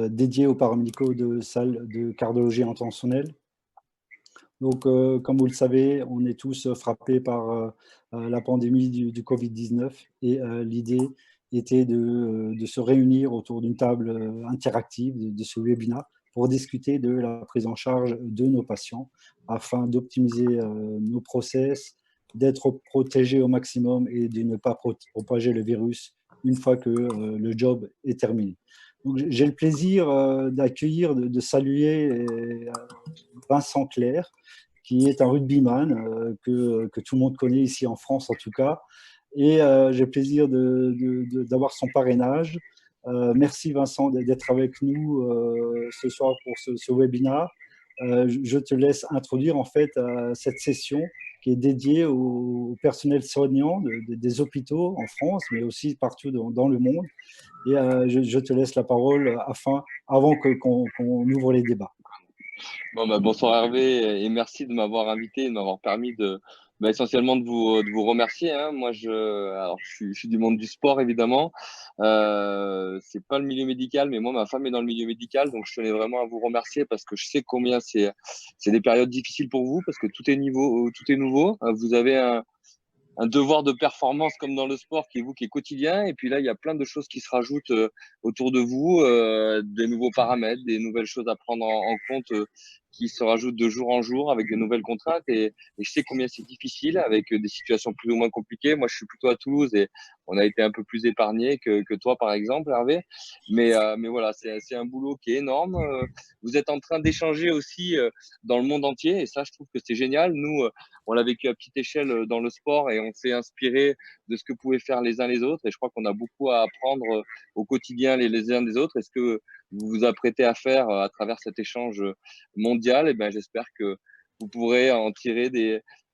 dédié aux paramédicaux de salle de cardiologie intentionnelle. Donc, comme vous le savez, on est tous frappés par la pandémie du Covid-19 et l'idée était de se réunir autour d'une table interactive de ce webinaire pour discuter de la prise en charge de nos patients afin d'optimiser nos process, d'être protégés au maximum et de ne pas propager le virus une fois que le job est terminé. Donc, j'ai le plaisir d'accueillir, de saluer Vincent Clerc, qui est un rugbyman que tout le monde connaît ici en France en tout cas. Et j'ai le plaisir d'avoir son parrainage. Merci Vincent d'être avec nous ce soir pour ce webinaire. Je te laisse introduire en fait cette session qui est dédiée au personnel soignant des hôpitaux en France, mais aussi partout dans le monde. Et je te laisse la parole avant qu'on ouvre les débats. Bon, bah, bonsoir Hervé et merci de m'avoir invité, de m'avoir permis essentiellement de vous remercier, hein. Moi, je suis du monde du sport évidemment. C'est pas le milieu médical, mais moi, ma femme est dans le milieu médical, donc je tenais vraiment à vous remercier parce que je sais combien c'est des périodes difficiles pour vous parce que tout est nouveau. Vous avez un devoir de performance comme dans le sport qui est quotidien. Et puis là, il y a plein de choses qui se rajoutent autour de vous, des nouveaux paramètres, des nouvelles choses à prendre en compte qui se rajoutent de jour en jour avec de nouvelles contraintes. Et je sais combien c'est difficile avec des situations plus ou moins compliquées. Moi, je suis plutôt à Toulouse et on a été un peu plus épargné que toi, par exemple, Hervé. Mais voilà, c'est un boulot qui est énorme. Vous êtes en train d'échanger aussi dans le monde entier et ça, je trouve que c'est génial. Nous, on l'a vécu à petite échelle dans le sport et on s'est inspiré de ce que pouvaient faire les uns les autres. Et je crois qu'on a beaucoup à apprendre au quotidien les uns des autres. Et ce que vous vous apprêtez à faire à travers cet échange mondial, et ben, j'espère que vous pourrez en tirer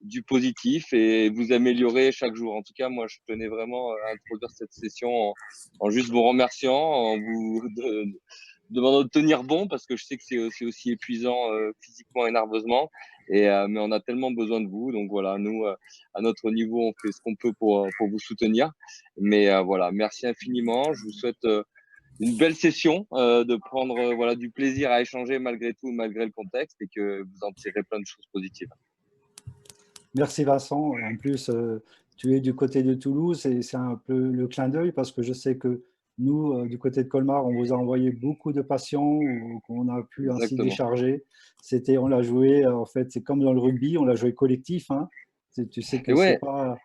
du positif et vous améliorer chaque jour. En tout cas, moi, je tenais vraiment à introduire cette session en juste vous remerciant, en vous demandant de tenir bon parce que je sais que c'est aussi épuisant physiquement et nerveusement. Mais on a tellement besoin de vous. Donc voilà, nous, à notre niveau, on fait ce qu'on peut pour vous soutenir. Mais voilà, merci infiniment. Je vous souhaite une belle session, de prendre voilà du plaisir à échanger malgré tout, malgré le contexte, et que vous en tirez plein de choses positives. Merci Vincent. En plus, tu es du côté de Toulouse et c'est un peu le clin d'œil parce que je sais que nous, du côté de Colmar, on vous a envoyé beaucoup de patients qu'on a pu ainsi Exactement. décharger. On l'a joué, en fait, c'est comme dans le rugby, on l'a joué collectif, hein. Tu sais Et que c'est ouais, pas,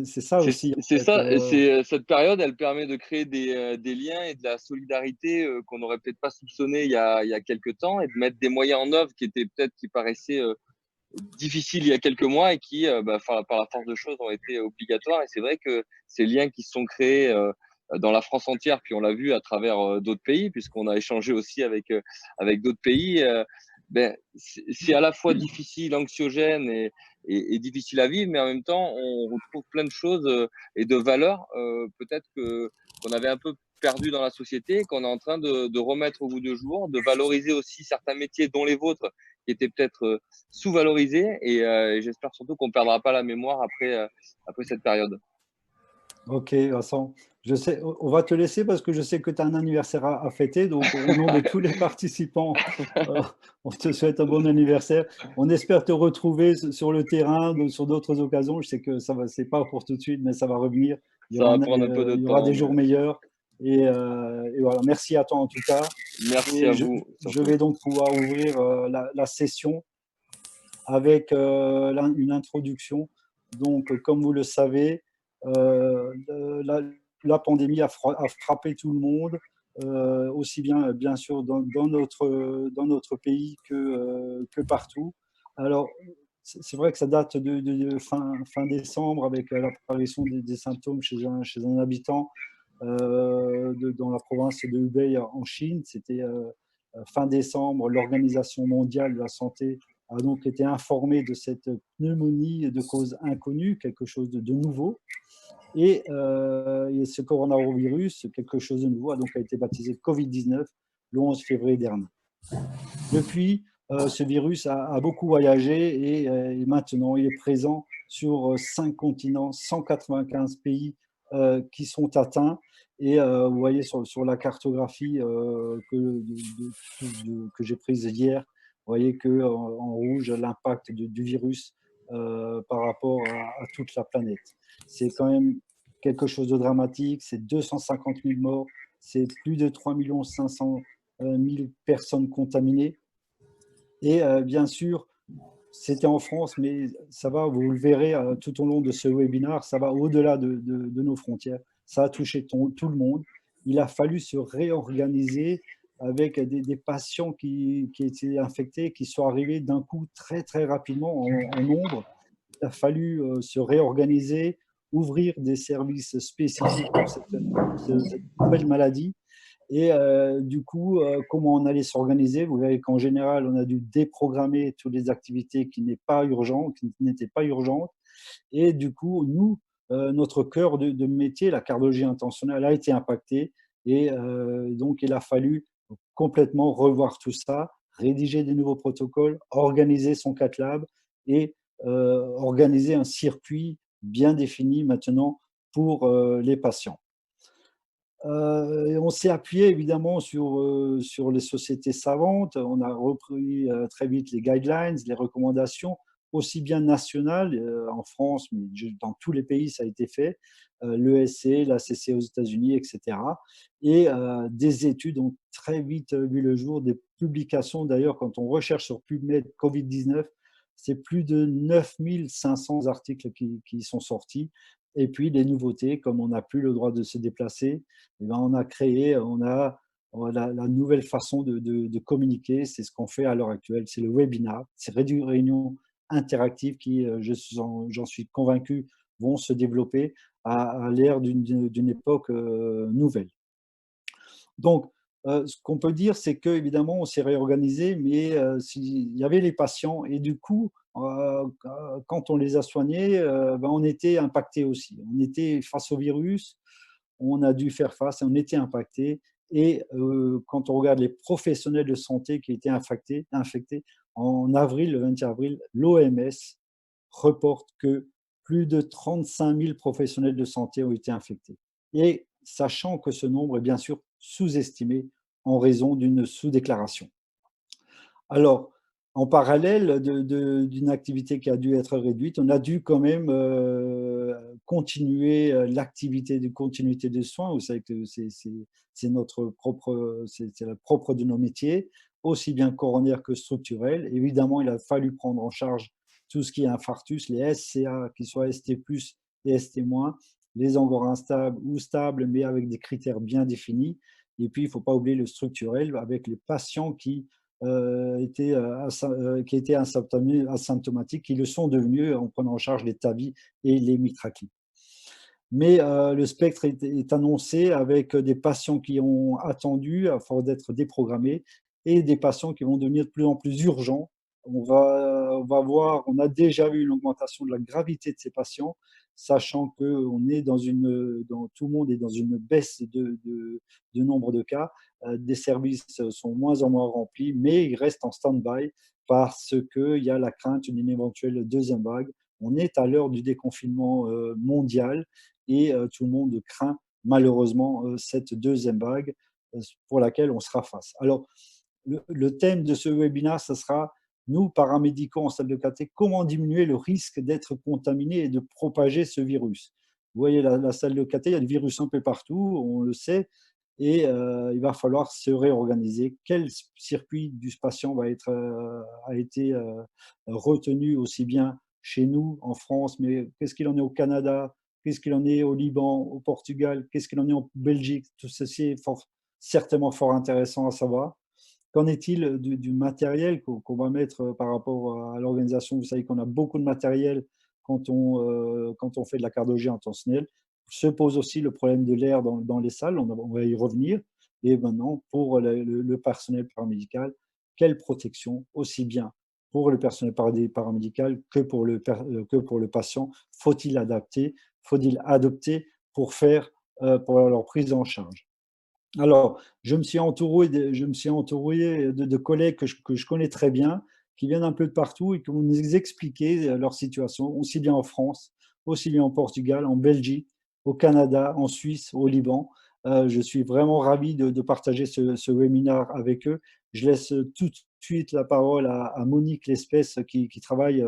c'est ça aussi, en c'est fait. ça, et cette période, elle permet de créer des liens et de la solidarité qu'on n'aurait peut-être pas soupçonné il y a quelques temps, et de mettre des moyens en œuvre qui paraissaient difficiles il y a quelques mois et qui, par la force de choses, ont été obligatoires. Et c'est vrai que ces liens qui se sont créés dans la France entière, puis on l'a vu à travers d'autres pays, puisqu'on a échangé aussi avec d'autres pays. C'est à la fois difficile, anxiogène et difficile à vivre, mais en même temps, on retrouve plein de choses et de valeurs peut-être qu'on avait un peu perdu dans la société, qu'on est en train de remettre au goût du jour, de valoriser aussi certains métiers, dont les vôtres, qui étaient peut-être sous-valorisés. Et j'espère surtout qu'on ne perdra pas la mémoire après cette période. Ok, Vincent. Je sais, on va te laisser parce que je sais que tu as un anniversaire à fêter. Donc, au nom de tous les participants, euh, on te souhaite un bon anniversaire. On espère te retrouver sur le terrain, sur d'autres occasions. Je sais que ça va, c'est pas pour tout de suite, mais ça va revenir. Ça va prendre un peu de Il y aura temps, des mais jours meilleurs. Et voilà, merci à toi en tout cas. merci Et à vous je surtout. vais donc pouvoir ouvrir la session avec une introduction. Donc, comme vous le savez, la pandémie a frappé tout le monde, aussi bien sûr dans notre pays que partout. Alors, c'est vrai que ça date de fin décembre avec l'apparition des symptômes chez un habitant dans la province de Hubei en Chine. C'était fin décembre. L'Organisation mondiale de la santé a donc été informée de cette pneumonie de cause inconnue, quelque chose de nouveau. Et ce coronavirus, quelque chose de nouveau, a donc été baptisé Covid-19 le 11 février dernier. Depuis, ce virus a beaucoup voyagé et maintenant il est présent sur 5 continents, 195 pays qui sont atteints. Et vous voyez sur la cartographie que j'ai prise hier, vous voyez en rouge l'impact du virus par rapport à toute la planète. C'est quand même quelque chose de dramatique, c'est 250 000 morts, c'est plus de 3 500 000 personnes contaminées. Et bien sûr, c'était en France, mais ça va, vous le verrez tout au long de ce webinaire, ça va au-delà de nos frontières. Ça a touché tout le monde. Il a fallu se réorganiser avec des patients qui étaient infectés, qui sont arrivés d'un coup très, très rapidement en nombre. Il a fallu se réorganiser, ouvrir des services spécifiques pour cette nouvelle maladie. Et du coup, comment on allait s'organiser? Vous verrez qu'en général, on a dû déprogrammer toutes les activités qui n'étaient pas urgentes. Et du coup, nous, notre cœur de métier, la cardiologie intentionnelle, a été impacté. Et donc, il a fallu complètement revoir tout ça, rédiger des nouveaux protocoles, organiser son cath lab et organiser un circuit bien défini maintenant pour les patients. Et on s'est appuyé évidemment sur les sociétés savantes. On a repris très vite les guidelines, les recommandations, aussi bien nationales en France, mais dans tous les pays ça a été fait, l'ESC, l'ACC aux États-Unis, etc. Et des études ont très vite vu le jour, des publications d'ailleurs, quand on recherche sur PubMed Covid-19, c'est plus de 9500 articles qui sont sortis. Et puis les nouveautés, comme on n'a plus le droit de se déplacer, eh ben, on a la nouvelle façon de communiquer, c'est ce qu'on fait à l'heure actuelle, c'est le webinar, c'est réunions interactives qui, j'en suis convaincu, vont se développer à l'ère d'une époque nouvelle. Donc, ce qu'on peut dire, c'est qu'évidemment, on s'est réorganisé, mais il y avait les patients et du coup, quand on les a soignés, ben, on était impacté aussi. On était face au virus, on a dû faire face, on était impacté. Et quand on regarde les professionnels de santé qui étaient infectés, en avril, le 20 avril, l'OMS reporte que plus de 35 000 professionnels de santé ont été infectés. Et sachant que ce nombre est bien sûr sous-estimé en raison d'une sous-déclaration. Alors, en parallèle d'une activité qui a dû être réduite, on a dû quand même continuer l'activité de continuité de soins. Vous savez que c'est la propre de nos métiers, aussi bien coronaire que structurel. Évidemment, il a fallu prendre en charge tout ce qui est infarctus, les SCA, qui soient ST+, et ST-, les encore instables ou stables, mais avec des critères bien définis. Et puis, il ne faut pas oublier le structurel avec les patients qui étaient asymptomatiques, qui le sont devenus en prenant en charge les TAVI et les mitraclis. Mais le spectre est annoncé avec des patients qui ont attendu à force d'être déprogrammés et des patients qui vont devenir de plus en plus urgents. On va voir, on a déjà vu une augmentation de la gravité de ces patients, sachant que tout le monde est dans une baisse de nombre de cas. Des services sont moins en moins remplis, mais ils restent en stand-by parce qu'il y a la crainte d'une éventuelle deuxième vague. On est à l'heure du déconfinement mondial et tout le monde craint malheureusement cette deuxième vague pour laquelle on sera face. Alors, le thème de ce webinaire, ce sera nous, paramédicaux en salle de caté, comment diminuer le risque d'être contaminé et de propager ce virus. Vous voyez la salle de caté, il y a des virus un peu partout, on le sait, et il va falloir se réorganiser. Quel circuit du patient a été retenu aussi bien chez nous, en France, mais qu'est-ce qu'il en est au Canada, qu'est-ce qu'il en est au Liban, au Portugal, qu'est-ce qu'il en est en Belgique. Tout ceci est certainement fort intéressant à savoir. Qu'en est-il du matériel qu'on va mettre par rapport à l'organisation? Vous savez qu'on a beaucoup de matériel quand on fait de la cardiologie intentionnelle. Se pose aussi le problème de l'air dans les salles, on va y revenir. Et maintenant, pour le personnel paramédical, quelle protection, aussi bien pour le personnel paramédical que pour le patient, faut-il adopter pour leur prise en charge? Alors, je me suis entouré de collègues que je connais très bien, qui viennent un peu de partout et qui vont nous expliquer leur situation, aussi bien en France, aussi bien en Portugal, en Belgique, au Canada, en Suisse, au Liban. Je suis vraiment ravi de partager ce webinaire avec eux. Je laisse tout de suite la parole à Monique Lespèce qui travaille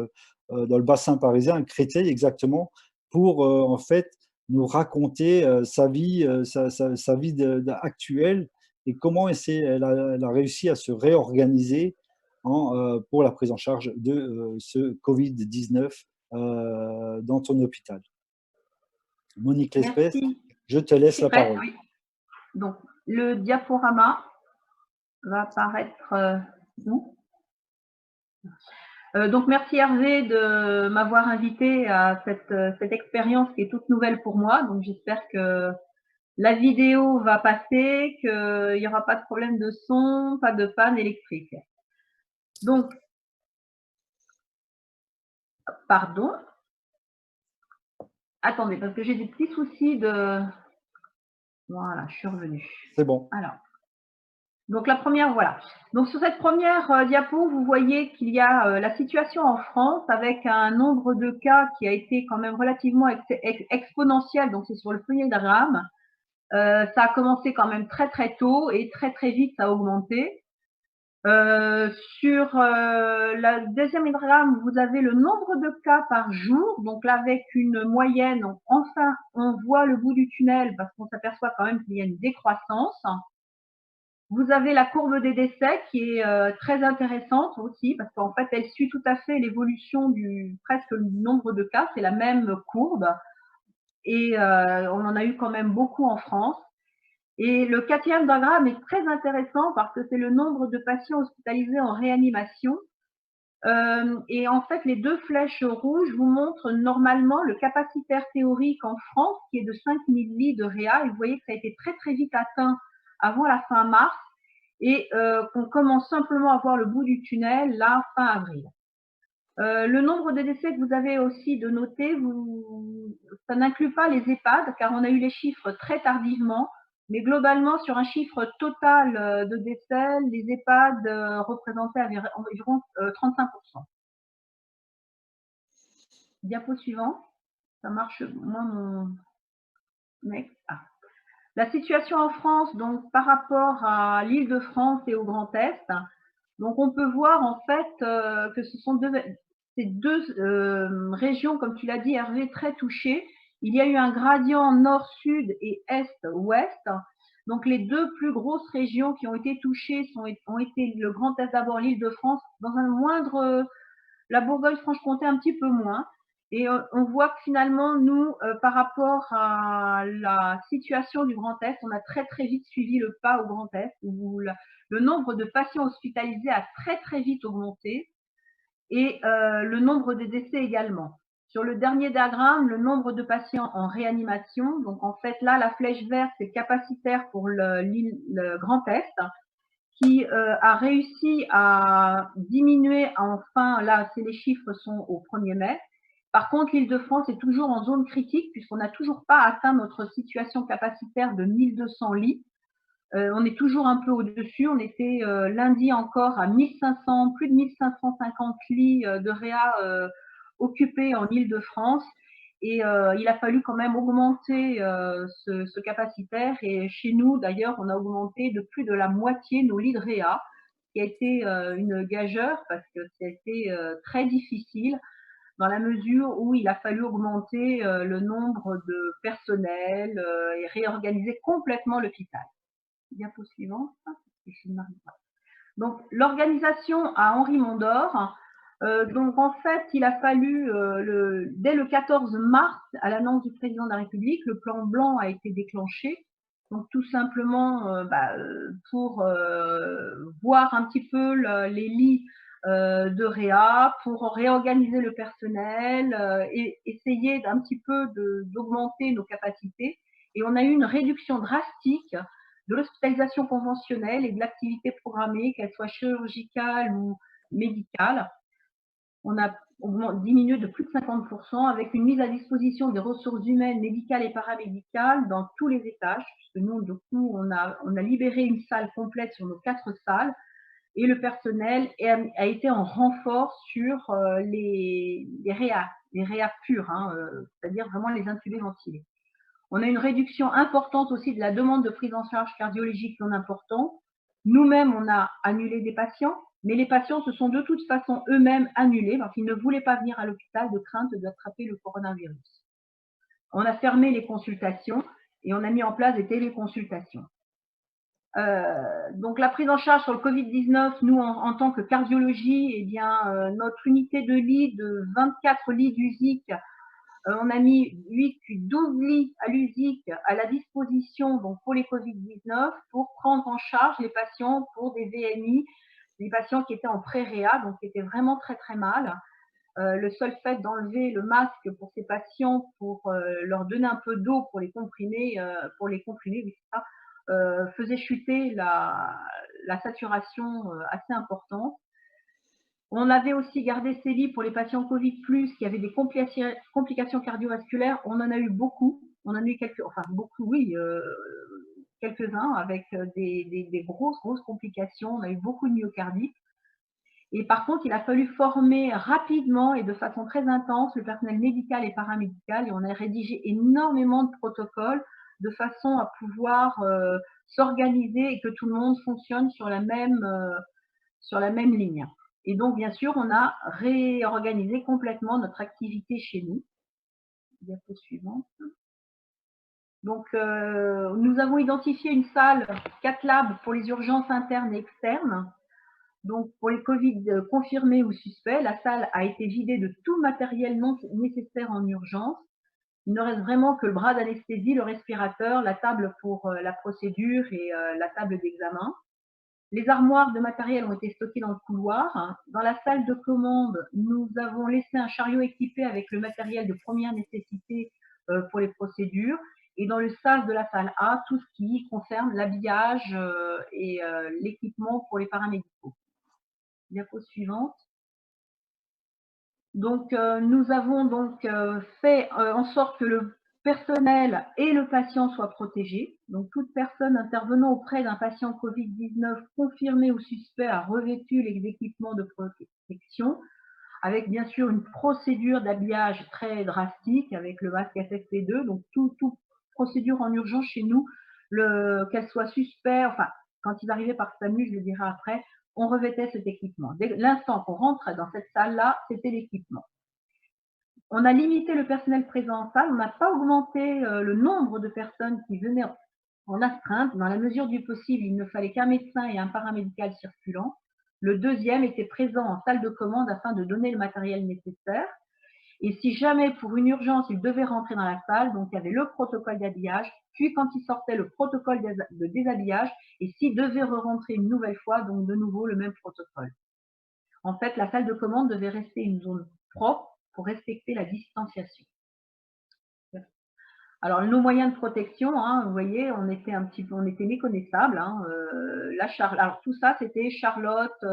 dans le bassin parisien, à Créteil exactement, pour en fait nous raconter sa vie, sa vie actuelle et comment elle a réussi à se réorganiser pour la prise en charge de ce Covid-19 dans ton hôpital. Monique Lespèce, Merci. je te laisse Je suis la prête, parole. oui. Donc, le diaporama va apparaître où? Donc, merci Hervé de m'avoir invité à cette expérience qui est toute nouvelle pour moi. Donc, j'espère que la vidéo va passer, qu'il n'y aura pas de problème de son, pas de panne électrique. Donc, pardon. Attendez, parce que j'ai des petits soucis de... Voilà, je suis revenue. C'est bon. Alors, donc la première, voilà. Donc sur cette première diapo, vous voyez qu'il y a la situation en France avec un nombre de cas qui a été quand même relativement exponentiel. Donc c'est sur le premier diagramme. Ça a commencé quand même très très tôt et très très vite ça a augmenté. Sur la deuxième diagramme, vous avez le nombre de cas par jour. Donc là, avec une moyenne, enfin, on voit le bout du tunnel parce qu'on s'aperçoit quand même qu'il y a une décroissance. Vous avez la courbe des décès qui est très intéressante aussi parce qu'en fait, elle suit tout à fait l'évolution du presque le nombre de cas. C'est la même courbe et on en a eu quand même beaucoup en France. Et le quatrième diagramme est très intéressant parce que c'est le nombre de patients hospitalisés en réanimation. Et en fait, les deux flèches rouges vous montrent normalement le capacitaire théorique en France qui est de 5000 lits de réa. Et vous voyez que ça a été très très vite atteint avant la fin mars et qu'on commence simplement à voir le bout du tunnel là fin avril. Le nombre de décès que vous avez aussi de noter, ça n'inclut pas les EHPAD car on a eu les chiffres très tardivement. Mais globalement, sur un chiffre total de décès, les EHPAD représentaient environ 35%. Diapo suivant. Ça marche, moi, mon mec. Ah. La situation en France, donc par rapport à l'Île-de-France et au Grand Est, donc on peut voir en fait que ce sont ces deux régions, comme tu l'as dit Hervé, très touchées. Il y a eu un gradient nord-sud et est-ouest. Donc les deux plus grosses régions qui ont été touchées ont été le Grand Est d'abord, l'Île-de-France, dans un moindre, la Bourgogne-Franche-Comté un petit peu moins. Et on voit que finalement, nous, par rapport à la situation du Grand Est, on a très très vite suivi le pas au Grand Est, où le nombre de patients hospitalisés a très très vite augmenté et le nombre de décès également. Sur le dernier diagramme, le nombre de patients en réanimation. Donc en fait, là, la flèche verte, c'est capacitaire pour le Grand Est qui a réussi à diminuer enfin, là, les chiffres sont au 1er mai. Par contre, l'Île-de-France est toujours en zone critique puisqu'on n'a toujours pas atteint notre situation capacitaire de 1200 lits. On est toujours un peu au-dessus. On était lundi encore à 1500, plus de 1550 lits de réa occupés en Île-de-France. Et il a fallu quand même augmenter ce capacitaire. Et chez nous, d'ailleurs, on a augmenté de plus de la moitié nos lits de réa, qui a été une gageure parce que c'était très difficile dans la mesure où il a fallu augmenter le nombre de personnel et réorganiser complètement l'hôpital. Diapo suivante. Donc, l'organisation à Henri Mondor. Donc, en fait, il a fallu, dès le 14 mars, à l'annonce du président de la République, le plan blanc a été déclenché. Donc, tout simplement pour voir un petit peu les lits de réa, pour réorganiser le personnel et essayer d'un petit peu d'augmenter nos capacités. Et on a eu une réduction drastique de l'hospitalisation conventionnelle et de l'activité programmée, qu'elle soit chirurgicale ou médicale. On a diminué de plus de 50% avec une mise à disposition des ressources humaines, médicales et paramédicales dans tous les étages, puisque nous, du coup, on a libéré une salle complète sur nos 4 salles et le personnel a été en renfort sur les réa purs, c'est-à-dire vraiment les intubés ventilés. On a une réduction importante aussi de la demande de prise en charge cardiologique non importante. Nous-mêmes, on a annulé des patients, mais les patients se sont de toute façon eux-mêmes annulés parce qu'ils ne voulaient pas venir à l'hôpital de crainte d'attraper le coronavirus. On a fermé les consultations et on a mis en place des téléconsultations. Donc la prise en charge sur le Covid-19, nous en tant que cardiologie, eh bien, notre unité de lit de 24 lits d'USIC, on a mis 8 puis 12 lits à l'USIC à la disposition donc pour les Covid-19 pour prendre en charge les patients pour des VMI, les patients qui étaient en pré-réa, donc qui étaient vraiment très très mal. Le seul fait d'enlever le masque pour ces patients, pour leur donner un peu d'eau pour les comprimer, oui, ça, faisait chuter la saturation assez importante. On avait aussi gardé ces lits pour les patients Covid+, qui avaient des complications cardiovasculaires. On en a eu beaucoup. On en a eu quelques, enfin beaucoup, oui, quelques-uns avec des grosses complications. On a eu beaucoup de myocardite. Et par contre, il a fallu former rapidement et de façon très intense le personnel médical et paramédical. Et on a rédigé énormément de protocoles de façon à pouvoir s'organiser et que tout le monde fonctionne sur la même ligne. Et donc, bien sûr, on a réorganisé complètement notre activité chez nous. Diapo suivante. Donc, nous avons identifié une salle CatLab pour les urgences internes et externes. Donc, pour les Covid confirmés ou suspects, la salle a été vidée de tout matériel non nécessaire en urgence. Il ne reste vraiment que le bras d'anesthésie, le respirateur, la table pour la procédure et la table d'examen. Les armoires de matériel ont été stockées dans le couloir. Dans la salle de commande, nous avons laissé un chariot équipé avec le matériel de première nécessité pour les procédures. Et dans le sas de la salle A, tout ce qui concerne l'habillage et l'équipement pour les paramédicaux. Diapo suivante. Donc, nous avons donc fait en sorte que le personnel et le patient soient protégés. Donc, toute personne intervenant auprès d'un patient Covid-19 confirmé ou suspect a revêtu les équipements de protection, avec bien sûr une procédure d'habillage très drastique avec le masque FFP2. Donc, toute procédure en urgence chez nous, qu'elle soit suspect, enfin, quand ils arrivaient par SAMU, je le dirai après, on revêtait cet équipement. Dès l'instant qu'on rentrait dans cette salle-là, c'était l'équipement. On a limité le personnel présent en salle, on n'a pas augmenté le nombre de personnes qui venaient en astreinte. Dans la mesure du possible, il ne fallait qu'un médecin et un paramédical circulant. Le deuxième était présent en salle de commande afin de donner le matériel nécessaire. Et si jamais pour une urgence, il devait rentrer dans la salle, donc il y avait le protocole d'habillage, puis quand il sortait, le protocole de déshabillage, et s'il devait re-rentrer une nouvelle fois, donc de nouveau le même protocole. En fait, la salle de commande devait rester une zone propre pour respecter la distanciation. Alors, nos moyens de protection, hein, vous voyez, on était méconnaissables. Hein, alors, tout ça, c'était Charlotte,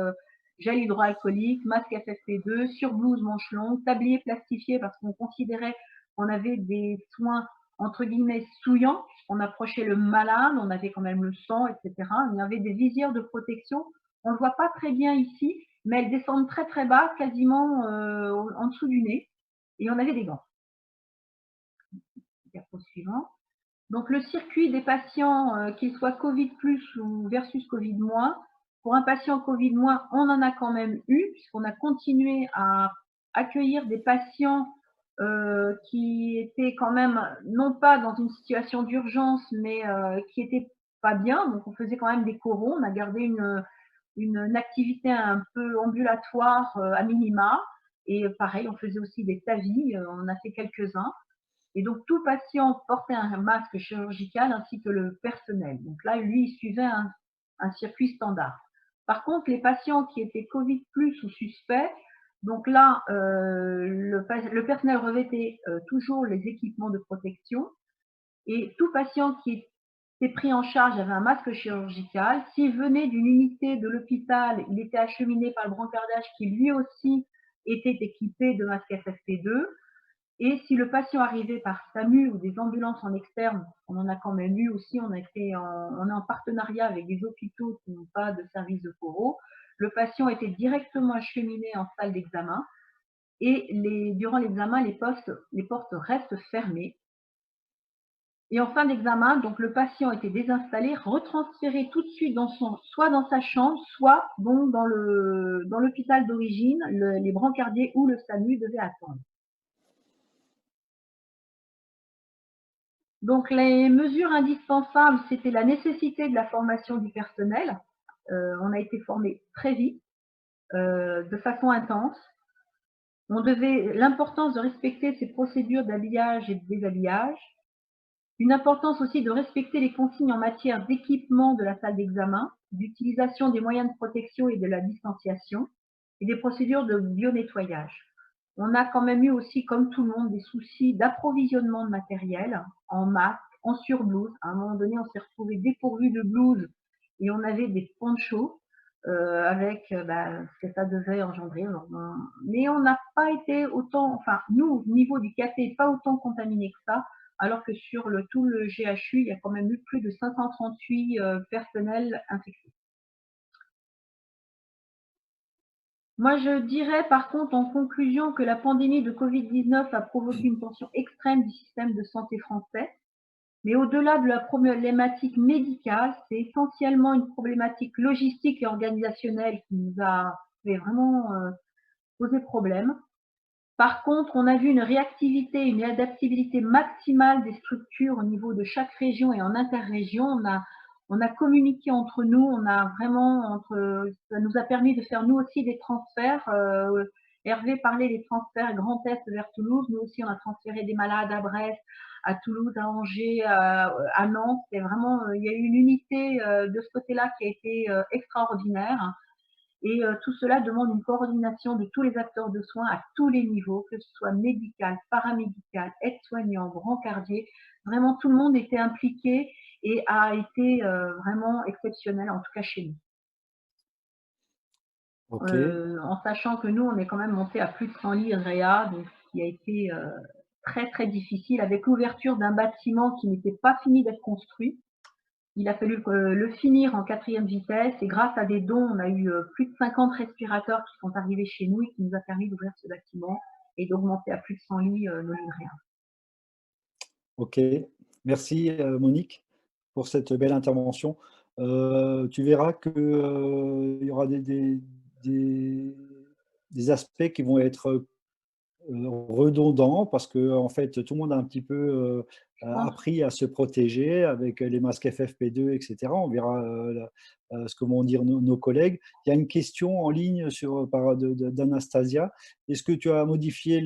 gel hydroalcoolique, masque FFP2, surblouse manche longue, tablier plastifié parce qu'on considérait qu'on avait des soins entre guillemets souillants, on approchait le malade, on avait quand même le sang, etc. Il y avait des visières de protection. On ne le voit pas très bien ici, mais elles descendent très très bas, quasiment en dessous du nez, et on avait des gants. Diapo suivant. Donc le circuit des patients, qu'ils soient Covid+ ou versus Covid-. Pour un patient Covid-, on en a quand même eu, puisqu'on a continué à accueillir des patients qui étaient quand même, non pas dans une situation d'urgence, mais qui étaient pas bien. Donc on faisait quand même des corons, on a gardé une activité un peu ambulatoire à minima. Et pareil, on faisait aussi des TAVI, on a fait quelques-uns. Et donc, tout patient portait un masque chirurgical ainsi que le personnel. Donc là, lui, il suivait un circuit standard. Par contre, les patients qui étaient Covid+ ou suspects, donc là, le personnel revêtait toujours les équipements de protection. Et tout patient qui était pris en charge avait un masque chirurgical. S'il venait d'une unité de l'hôpital, il était acheminé par le brancardage qui lui aussi était équipé de masque FFP2. Et si le patient arrivait par SAMU ou des ambulances en externe, on en a quand même eu aussi, on est en partenariat avec des hôpitaux qui n'ont pas de service de coro. Le patient était directement acheminé en salle d'examen et durant l'examen, les portes restent fermées. Et en fin d'examen, donc le patient était désinstallé, retransféré tout de suite soit dans sa chambre, soit bon, dans l'hôpital d'origine, les brancardiers ou le SAMU devaient attendre. Donc les mesures indispensables, c'était la nécessité de la formation du personnel. On a été formé très vite, de façon intense. L'importance de respecter ces procédures d'habillage et de déshabillage. Une importance aussi de respecter les consignes en matière d'équipement de la salle d'examen, d'utilisation des moyens de protection et de la distanciation, et des procédures de bio-nettoyage. On a quand même eu aussi, comme tout le monde, des soucis d'approvisionnement de matériel, en masques, en surblouse. À un moment donné, on s'est retrouvé dépourvu de blouse et on avait des ponchos avec ce que ça devait engendrer. Mais on n'a pas été autant, enfin nous, au niveau du café, pas autant contaminé que ça, alors que sur tout le GHU, il y a quand même eu plus de 538 personnels infectés. Moi, je dirais par contre en conclusion que la pandémie de Covid-19 a provoqué une tension extrême du système de santé français. Mais au-delà de la problématique médicale, c'est essentiellement une problématique logistique et organisationnelle qui nous a fait vraiment poser problème. Par contre, on a vu une réactivité, une adaptabilité maximale des structures au niveau de chaque région et en interrégion. On a communiqué entre nous, ça nous a permis de faire nous aussi des transferts. Hervé parlait des transferts Grand Est vers Toulouse. Nous aussi, on a transféré des malades à Brest, à Toulouse, à Angers, à Nantes. C'est vraiment, il y a eu une unité de ce côté-là qui a été extraordinaire. Et tout cela demande une coordination de tous les acteurs de soins à tous les niveaux, que ce soit médical, paramédical, aide-soignant, brancardier. Vraiment, tout le monde était impliqué et a été vraiment exceptionnel, en tout cas chez nous. En sachant que nous, on est quand même monté à plus de 100 lits réa, donc ce qui a été très très difficile, avec l'ouverture d'un bâtiment qui n'était pas fini d'être construit. Il a fallu le finir en 4e vitesse et grâce à des dons, on a eu plus de 50 respirateurs qui sont arrivés chez nous et qui nous a permis d'ouvrir ce bâtiment et d'augmenter à plus de 100 lits nos lits de réa. Ok, merci Monique pour cette belle intervention. Tu verras qu'il y aura des aspects qui vont être redondants parce que en fait, tout le monde a un petit peu appris à se protéger avec les masques FFP2, etc. On verra ce que vont dire nos collègues. Il y a une question en ligne d'Anastasia. Est-ce que tu as modifié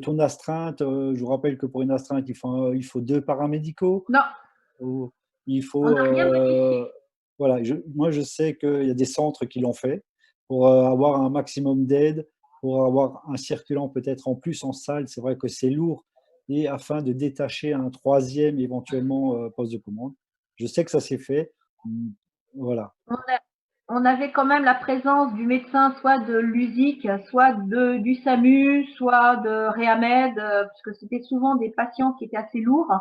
ton astreinte? Je vous rappelle que pour une astreinte, il faut 2 paramédicaux. Non. Il faut, on n'a rien modifié. voilà, moi je sais qu'il y a des centres qui l'ont fait pour avoir un maximum d'aide, pour avoir un circulant peut-être en plus en salle. C'est vrai que c'est lourd et afin de détacher un 3e éventuellement poste de commande. Je sais que ça s'est fait. Voilà. On avait quand même la présence du médecin, soit de l'USIC, soit du SAMU, soit de Réamed, parce que c'était souvent des patients qui étaient assez lourds.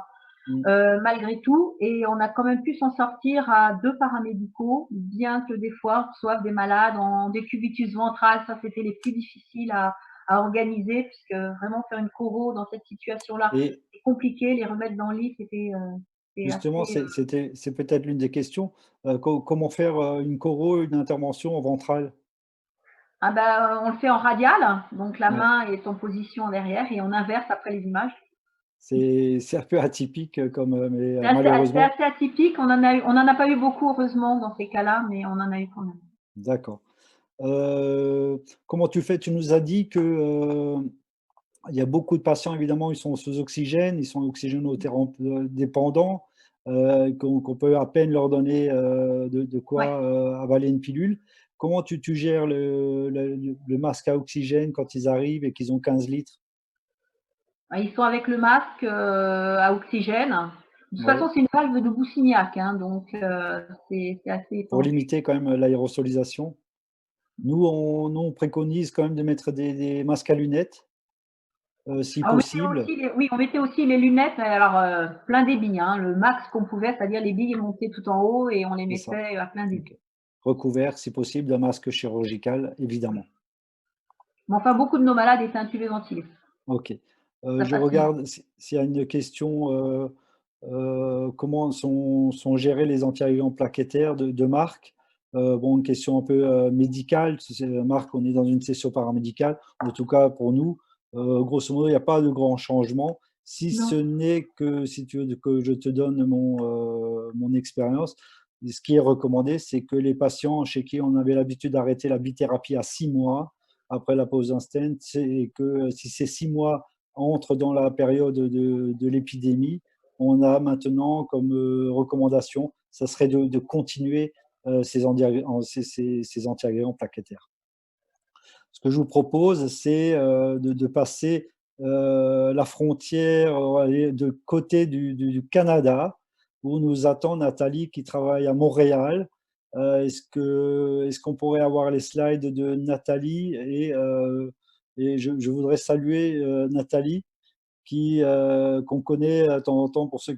Malgré tout, et on a quand même pu s'en sortir à 2 paramédicaux, bien que des fois on reçoive des malades en décubitus ventral. Ça, c'était les plus difficiles à organiser, puisque vraiment faire une choro dans cette situation-là, c'est compliqué. Les remettre dans le lit, c'était justement, assez, c'est peut-être l'une des questions. Comment faire une choro, une intervention ventrale? on le fait en radial, donc la main est en position derrière et on inverse après les images. C'est un peu atypique mais C'est malheureusement. assez atypique. On en a pas eu beaucoup, heureusement, dans ces cas-là, mais on en a eu quand même. D'accord. Comment tu fais? Tu nous as dit que il y a beaucoup de patients, évidemment, ils sont sous oxygène, ils sont oxygénodépendants, qu'on peut à peine leur donner de quoi avaler une pilule. Comment tu gères le masque à oxygène quand ils arrivent et qu'ils ont 15 litres? Ils sont avec le masque à oxygène. De toute façon, c'est une valve de Boussiniac, hein, donc c'est assez Pour étendu. limiter quand même l'aérosolisation. Nous, on préconise quand même de mettre des masques à lunettes, si possible. On mettait aussi les lunettes, mais alors plein des billes, hein, le max qu'on pouvait, c'est-à-dire les billes montées tout en haut et on les mettait à plein des billes. Recouvert, si possible, d'un masque chirurgical, évidemment. Mais enfin, beaucoup de nos malades étaient intubés ventilés. Ok. Je regarde s'il y a une question comment sont gérés les antiagrégants plaquettaires de marque. Bon, une question un peu médicale. Marc, on est dans une session paramédicale. En tout cas, pour nous, grosso modo, il n'y a pas de grand changement. Si ce Non. n'est que, si tu veux que je te donne mon expérience, ce qui est recommandé, c'est que les patients chez qui on avait l'habitude d'arrêter la bithérapie à 6 mois après la pose d'un stent, c'est que si ces 6 mois entrent dans la période de l'épidémie, on a maintenant comme recommandation, ça serait de continuer ces antiagrégants plaquettaires. Ce que je vous propose, c'est de passer la frontière de côté du Canada, où nous attend Nathalie qui travaille à Montréal. Est-ce qu'on pourrait avoir les slides de Nathalie et je voudrais saluer Nathalie qu'on connaît de temps en temps pour ceux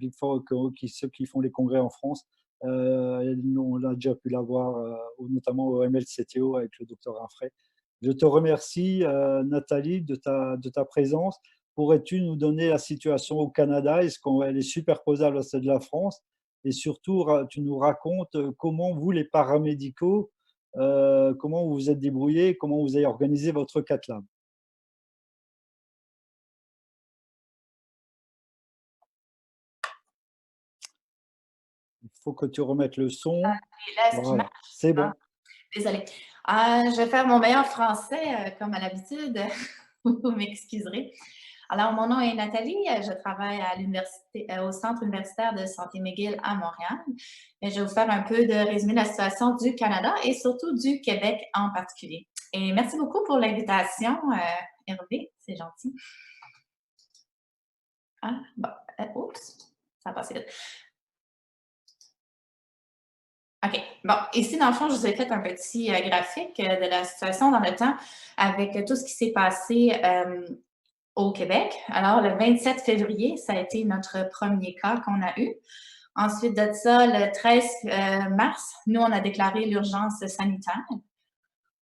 ceux qui font les congrès en France. On a déjà pu la voir, notamment au MLCTO avec le docteur Rinfray. Je te remercie, Nathalie, de ta présence. Pourrais-tu nous donner la situation au Canada? Est-ce qu'elle est superposable à celle de la France? Et surtout, tu nous racontes comment vous, les paramédicaux, comment vous vous êtes débrouillés, comment vous avez organisé votre cath lab. Il faut que tu remettes le son. Et là, est-ce qu'il Voilà, marche? c'est Ah, bon. désolée. Je vais faire mon meilleur français, comme à l'habitude. Vous m'excuserez. Alors, mon nom est Nathalie. Je travaille à l'université, au Centre universitaire de santé McGill à Montréal. Et je vais vous faire un peu de résumé de la situation du Canada et surtout du Québec en particulier. Et merci beaucoup pour l'invitation, Hervé. C'est gentil. Ah, bon. Oups, ça a passé vite. OK. Bon, ici, dans le fond, je vous ai fait un petit graphique de la situation dans le temps avec tout ce qui s'est passé au Québec. Alors, le 27 février, ça a été notre premier cas qu'on a eu. Ensuite de ça, le 13 mars, nous, on a déclaré l'urgence sanitaire.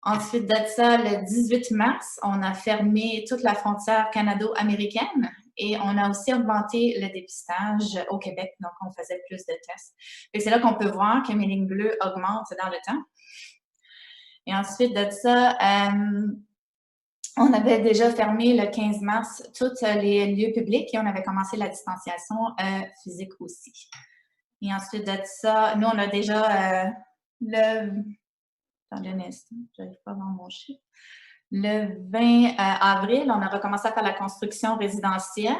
Ensuite de ça, le 18 mars, on a fermé toute la frontière canado-américaine et on a aussi augmenté le dépistage au Québec, donc on faisait plus de tests. Et c'est là qu'on peut voir que mes lignes bleues augmentent dans le temps. Et ensuite de ça, on avait déjà fermé le 15 mars tous les lieux publics et on avait commencé la distanciation physique aussi. Et ensuite de ça, nous, on a déjà Attendez un instant, je n'arrive pas à voir mon chiffre. Le 20 avril, on a recommencé à faire la construction résidentielle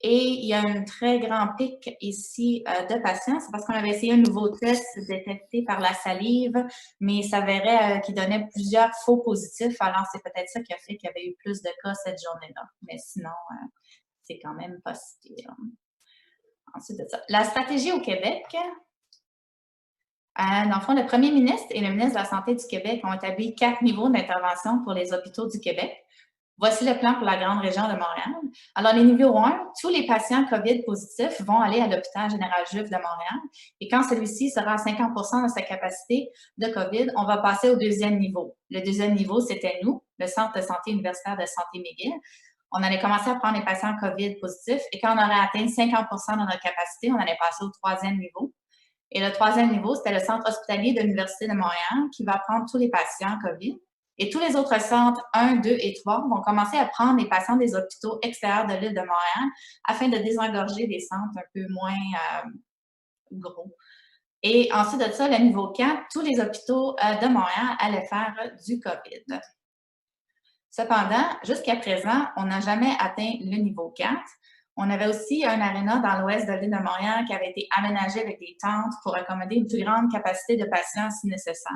et il y a un très grand pic ici de patients. C'est parce qu'on avait essayé un nouveau test détecté par la salive, mais il s'avérait qu'il donnait plusieurs faux positifs. Alors, c'est peut-être ça qui a fait qu'il y avait eu plus de cas cette journée-là. Mais sinon, c'est quand même pas si pire. Ensuite de ça, la stratégie au Québec. Dans le fond, le premier ministre et le ministre de la Santé du Québec ont établi 4 niveaux d'intervention pour les hôpitaux du Québec. Voici le plan pour la grande région de Montréal. Alors, le niveau 1, tous les patients COVID positifs vont aller à l'hôpital général juif de Montréal. Et quand celui-ci sera à 50 de sa capacité de COVID, on va passer au deuxième niveau. Le deuxième niveau, c'était nous, le Centre de santé universitaire de santé McGill. On allait commencer à prendre les patients COVID positifs et quand on aurait atteint 50 de notre capacité, on allait passer au troisième niveau. Et le troisième niveau, c'était le centre hospitalier de l'Université de Montréal qui va prendre tous les patients COVID. Et tous les autres centres, 1, 2 et 3, vont commencer à prendre les patients des hôpitaux extérieurs de l'île de Montréal afin de désengorger des centres un peu moins gros. Et ensuite de ça, le niveau 4, tous les hôpitaux de Montréal allaient faire du COVID. Cependant, jusqu'à présent, on n'a jamais atteint le niveau 4. On avait aussi un aréna dans l'ouest de l'île de Montréal qui avait été aménagé avec des tentes pour accommoder une plus grande capacité de patients si nécessaire.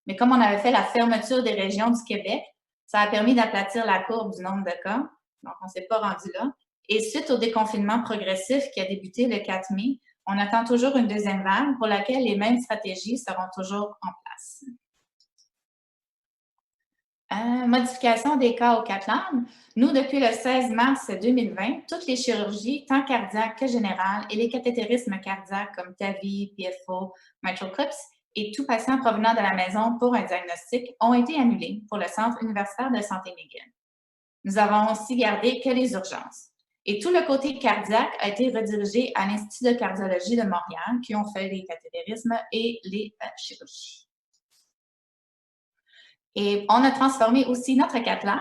Mais comme on avait fait la fermeture des régions du Québec, ça a permis d'aplatir la courbe du nombre de cas. Donc, on ne s'est pas rendu là. Et suite au déconfinement progressif qui a débuté le 4 mai, on attend toujours une deuxième vague pour laquelle les mêmes stratégies seront toujours en place. Modification des cas au cath lab. Nous, depuis le 16 mars 2020, toutes les chirurgies, tant cardiaques que générales, et les cathétérismes cardiaques comme TAVI, PFO, mitral clips, et tout patient provenant de la maison pour un diagnostic ont été annulés pour le Centre universitaire de santé McGill. Nous avons aussi gardé que les urgences. Et tout le côté cardiaque a été redirigé à l'Institut de cardiologie de Montréal, qui ont fait les cathétérismes et les chirurgies. Et on a transformé aussi notre cath lab.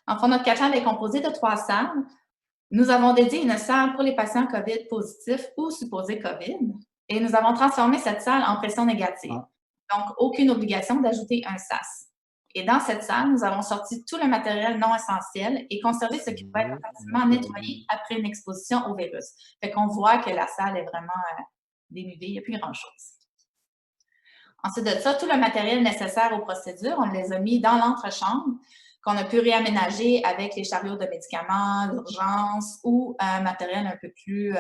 En fait, notre cath lab est composé de 3 salles. Nous avons dédié une salle pour les patients COVID positifs ou supposés COVID. Et nous avons transformé cette salle en pression négative. Donc, aucune obligation d'ajouter un SAS. Et dans cette salle, nous avons sorti tout le matériel non essentiel et conservé ce qui peut être facilement nettoyé après une exposition au virus. Fait qu'on voit que la salle est vraiment dénudée, il n'y a plus grand-chose. Ensuite de ça, tout le matériel nécessaire aux procédures, on les a mis dans l'entrechambre qu'on a pu réaménager avec les chariots de médicaments, d'urgence ou matériel un peu plus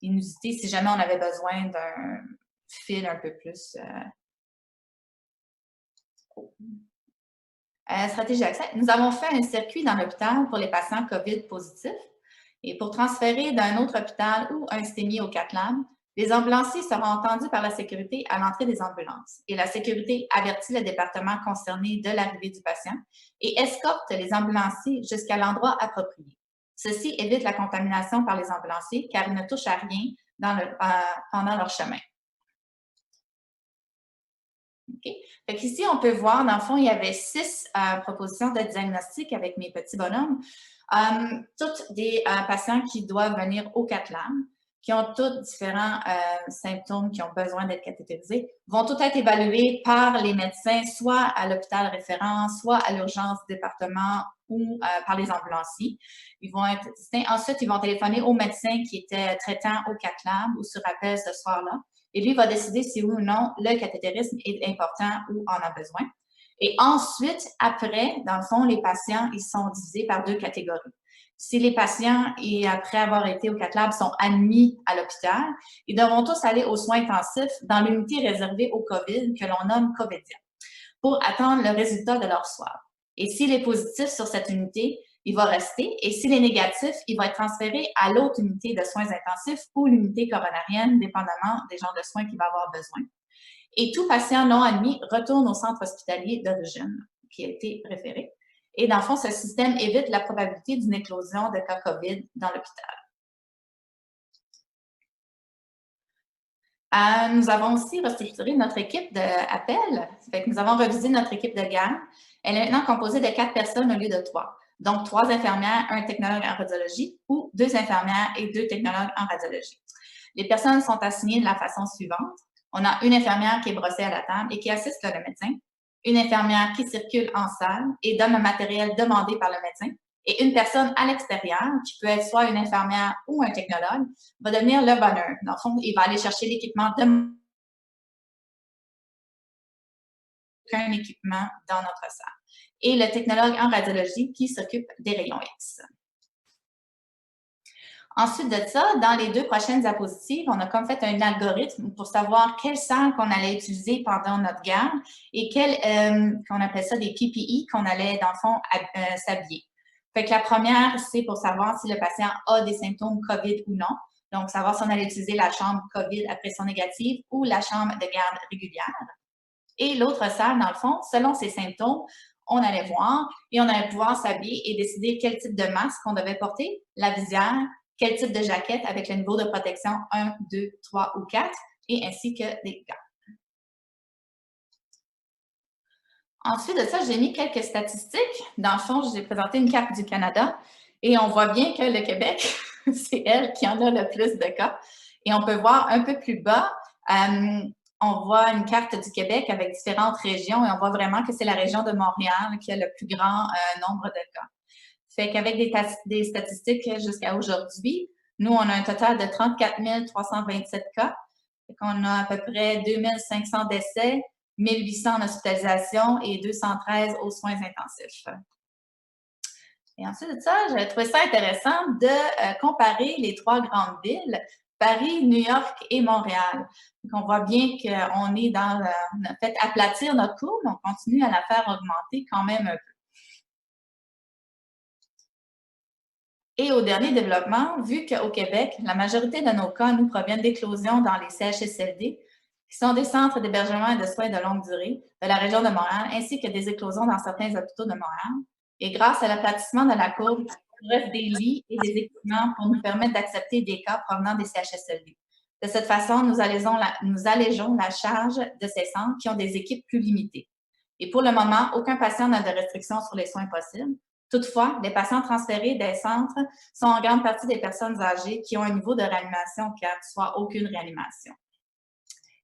inusité si jamais on avait besoin d'un fil un peu plus... stratégie d'accès. Nous avons fait un circuit dans l'hôpital pour les patients COVID positifs et pour transférer d'un autre hôpital ou un STEMI au cath lab, les ambulanciers seront entendus par la sécurité à l'entrée des ambulances et la sécurité avertit le département concerné de l'arrivée du patient et escorte les ambulanciers jusqu'à l'endroit approprié. Ceci évite la contamination par les ambulanciers car ils ne touchent à rien pendant leur chemin. Okay. Fait qu'ici, on peut voir, dans le fond, il y avait 6 propositions de diagnostic avec mes petits bonhommes. Toutes des patients qui doivent venir au cath lab, qui ont tous différents symptômes qui ont besoin d'être cathétérisés, vont tous être évalués par les médecins, soit à l'hôpital référent, soit à l'urgence du département ou par les ambulanciers. Ils vont être distincts. Ensuite, ils vont téléphoner au médecin qui était traitant au cath lab ou sur appel ce soir-là. Et lui va décider si oui ou non le cathétérisme est important ou en a besoin. Et ensuite, après, dans le fond, les patients, ils sont divisés par 2 catégories. Si les patients, et après avoir été au cath lab, sont admis à l'hôpital, ils devront tous aller aux soins intensifs dans l'unité réservée au COVID que l'on nomme COVIDia pour attendre le résultat de leur swab. Et s'il est positif sur cette unité, il va rester. Et s'il est négatif, il va être transféré à l'autre unité de soins intensifs ou l'unité coronarienne, dépendamment des genres de soins qu'il va avoir besoin. Et tout patient non admis retourne au centre hospitalier d'origine qui a été référé. Et dans le fond, ce système évite la probabilité d'une éclosion de cas COVID dans l'hôpital. Nous avons aussi restructuré notre équipe d'appel. Fait que nous avons revisé notre équipe de garde. Elle est maintenant composée de 4 personnes au lieu de 3. Donc, 3 infirmières, 1 technologue en radiologie ou 2 infirmières et 2 technologues en radiologie. Les personnes sont assignées de la façon suivante. On a une infirmière qui est brossée à la table et qui assiste le médecin, une infirmière qui circule en salle et donne le matériel demandé par le médecin, et une personne à l'extérieur, qui peut être soit une infirmière ou un technologue, va devenir le bonheur. Dans le fond, il va aller chercher l'équipement qu'un équipement dans notre salle. Et le technologue en radiologie qui s'occupe des rayons X. Ensuite de ça, dans les 2 prochaines diapositives, on a comme fait un algorithme pour savoir quelle salle qu'on allait utiliser pendant notre garde et qu'on appelle ça des PPE qu'on allait, dans le fond, s'habiller. Fait que la première, c'est pour savoir si le patient a des symptômes COVID ou non. Donc, savoir si on allait utiliser la chambre COVID à pression négative ou la chambre de garde régulière. Et l'autre salle, dans le fond, selon ses symptômes, on allait voir et on allait pouvoir s'habiller et décider quel type de masque on devait porter, la visière, quel type de jaquette avec le niveau de protection 1, 2, 3 ou 4, et ainsi que des gants. Ensuite de ça, j'ai mis quelques statistiques. Dans le fond, j'ai présenté une carte du Canada et on voit bien que le Québec, c'est elle qui en a le plus de cas. Et on peut voir un peu plus bas, on voit une carte du Québec avec différentes régions et on voit vraiment que c'est la région de Montréal qui a le plus grand nombre de cas. Fait qu'avec des statistiques jusqu'à aujourd'hui, nous, on a un total de 34 327 cas. Fait qu'on a à peu près 2500 décès, 1800 en hospitalisation et 213 aux soins intensifs. Et ensuite de ça, j'ai trouvé ça intéressant de comparer les 3 grandes villes, Paris, New York et Montréal. Donc, on voit bien qu'on est dans, on a fait aplatir notre courbe, mais on continue à la faire augmenter quand même un peu. Et au dernier développement, vu qu'au Québec, la majorité de nos cas nous proviennent d'éclosions dans les CHSLD, qui sont des centres d'hébergement et de soins de longue durée de la région de Montréal, ainsi que des éclosions dans certains hôpitaux de Montréal. Et grâce à l'aplatissement de la courbe, nous reste des lits et des équipements pour nous permettre d'accepter des cas provenant des CHSLD. De cette façon, nous allégeons la charge de ces centres qui ont des équipes plus limitées. Et pour le moment, aucun patient n'a de restrictions sur les soins possibles. Toutefois, les patients transférés des centres sont en grande partie des personnes âgées qui ont un niveau de réanimation 4, soit aucune réanimation.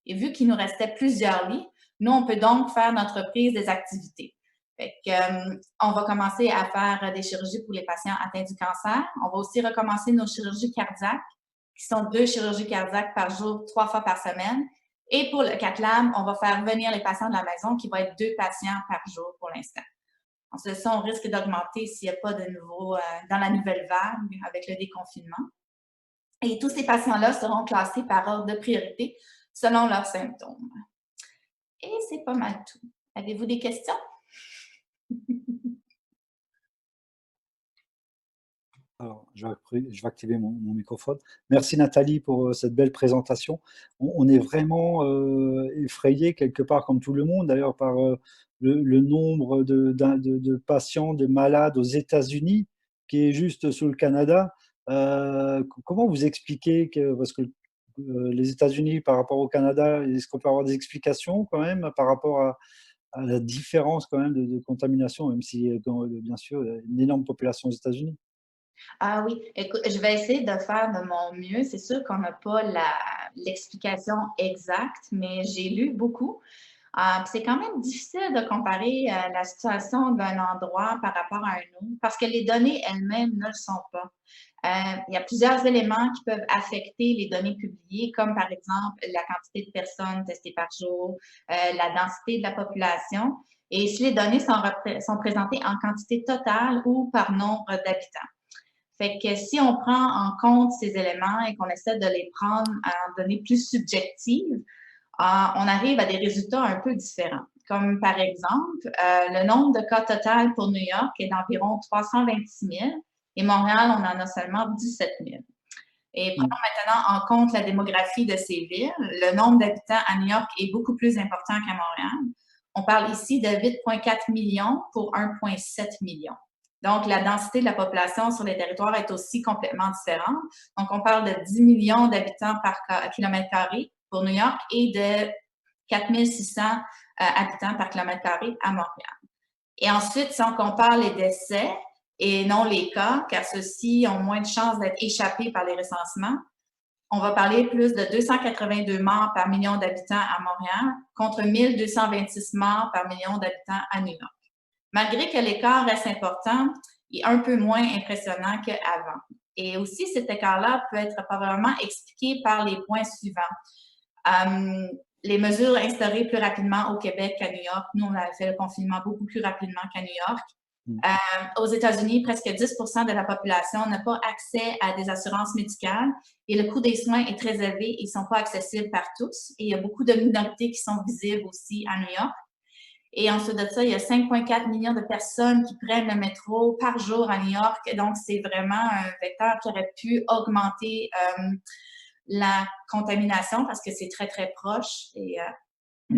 Et vu qu'il nous restait plusieurs lits, nous, on peut donc faire notre reprise des activités. On va commencer à faire des chirurgies pour les patients atteints du cancer. On va aussi recommencer nos chirurgies cardiaques, qui sont 2 chirurgies cardiaques par jour, 3 fois par semaine. Et pour le cath lab, on va faire venir les patients de la maison, qui vont être 2 patients par jour pour l'instant. Ensuite, ça, on risque d'augmenter s'il n'y a pas de nouveau dans la nouvelle vague avec le déconfinement. Et tous ces patients-là seront classés par ordre de priorité selon leurs symptômes. Et c'est pas mal tout. Avez-vous des questions? Alors, je vais activer mon microphone. Merci Nathalie pour cette belle présentation. On est vraiment effrayé quelque part, comme tout le monde d'ailleurs, par le nombre de patients, de malades aux États-Unis, qui est juste sous le Canada. Comment vous expliquez que, parce que les États-Unis par rapport au Canada, est-ce qu'on peut avoir des explications quand même par rapport à la différence quand même de contamination, même si bien sûr il y a une énorme population aux États-Unis? Ah oui, écoute, je vais essayer de faire de mon mieux. C'est sûr qu'on n'a pas l'explication exacte, mais j'ai lu beaucoup. C'est quand même difficile de comparer la situation d'un endroit par rapport à un autre parce que les données elles-mêmes ne le sont pas. Il y a plusieurs éléments qui peuvent affecter les données publiées, comme par exemple la quantité de personnes testées par jour, la densité de la population, et si les données sont présentées en quantité totale ou par nombre d'habitants. Fait que si on prend en compte ces éléments et qu'on essaie de les prendre en données plus subjectives, on arrive à des résultats un peu différents. Comme par exemple, le nombre de cas total pour New York est d'environ 326 000 et Montréal, on en a seulement 17 000. Et prenons maintenant en compte la démographie de ces villes. Le nombre d'habitants à New York est beaucoup plus important qu'à Montréal. On parle ici de 8,4 millions pour 1,7 million. Donc, la densité de la population sur les territoires est aussi complètement différente. Donc, on parle de 10 millions d'habitants par kilomètre carré pour New York et de 4 600 habitants par kilomètre carré à Montréal. Et ensuite, si on compare les décès et non les cas, car ceux-ci ont moins de chances d'être échappés par les recensements, on va parler plus de 282 morts par million d'habitants à Montréal contre 1226 morts par million d'habitants à New York. Malgré que l'écart reste important, il est un peu moins impressionnant qu'avant. Et aussi, cet écart-là peut être probablement expliqué par les points suivants. Les mesures instaurées plus rapidement au Québec qu'à New York. Nous, on a fait le confinement beaucoup plus rapidement qu'à New York. Aux États-Unis, presque 10 de la population n'a pas accès à des assurances médicales et le coût des soins est très élevé et ils ne sont pas accessibles par tous. Et il y a beaucoup de minorités qui sont visibles aussi à New York. Et ensuite de ça, il y a 5,4 millions de personnes qui prennent le métro par jour à New York. Donc, c'est vraiment un vecteur qui aurait pu augmenter la contamination parce que c'est très, très proche. Et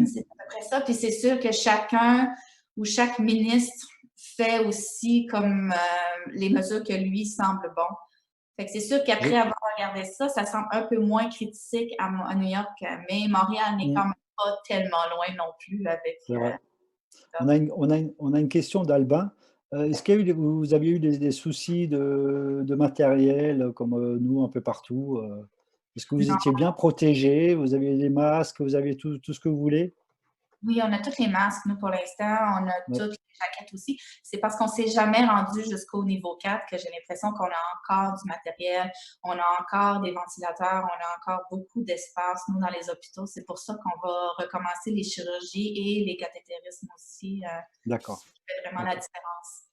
c'est à peu près ça. Puis c'est sûr que chacun ou chaque ministre fait aussi comme les mesures que lui semble bon. Fait que c'est sûr qu'après avoir regardé ça, ça semble un peu moins critique à New York, mais Montréal n'est quand même pas tellement loin non plus avec... On a une question d'Albin. Est-ce que vous aviez eu des soucis de matériel, comme nous, un peu partout? Est-ce que vous étiez bien protégés? Vous aviez des masques? Vous aviez tout ce que vous voulez? Oui, on a tous les masques, nous, pour l'instant. On a toutes les jaquettes aussi. C'est parce qu'on ne s'est jamais rendu jusqu'au niveau 4 que j'ai l'impression qu'on a encore du matériel, on a encore des ventilateurs, on a encore beaucoup d'espace, nous, dans les hôpitaux. C'est pour ça qu'on va recommencer les chirurgies et les cathétérismes aussi. D'accord. C'est vraiment la différence.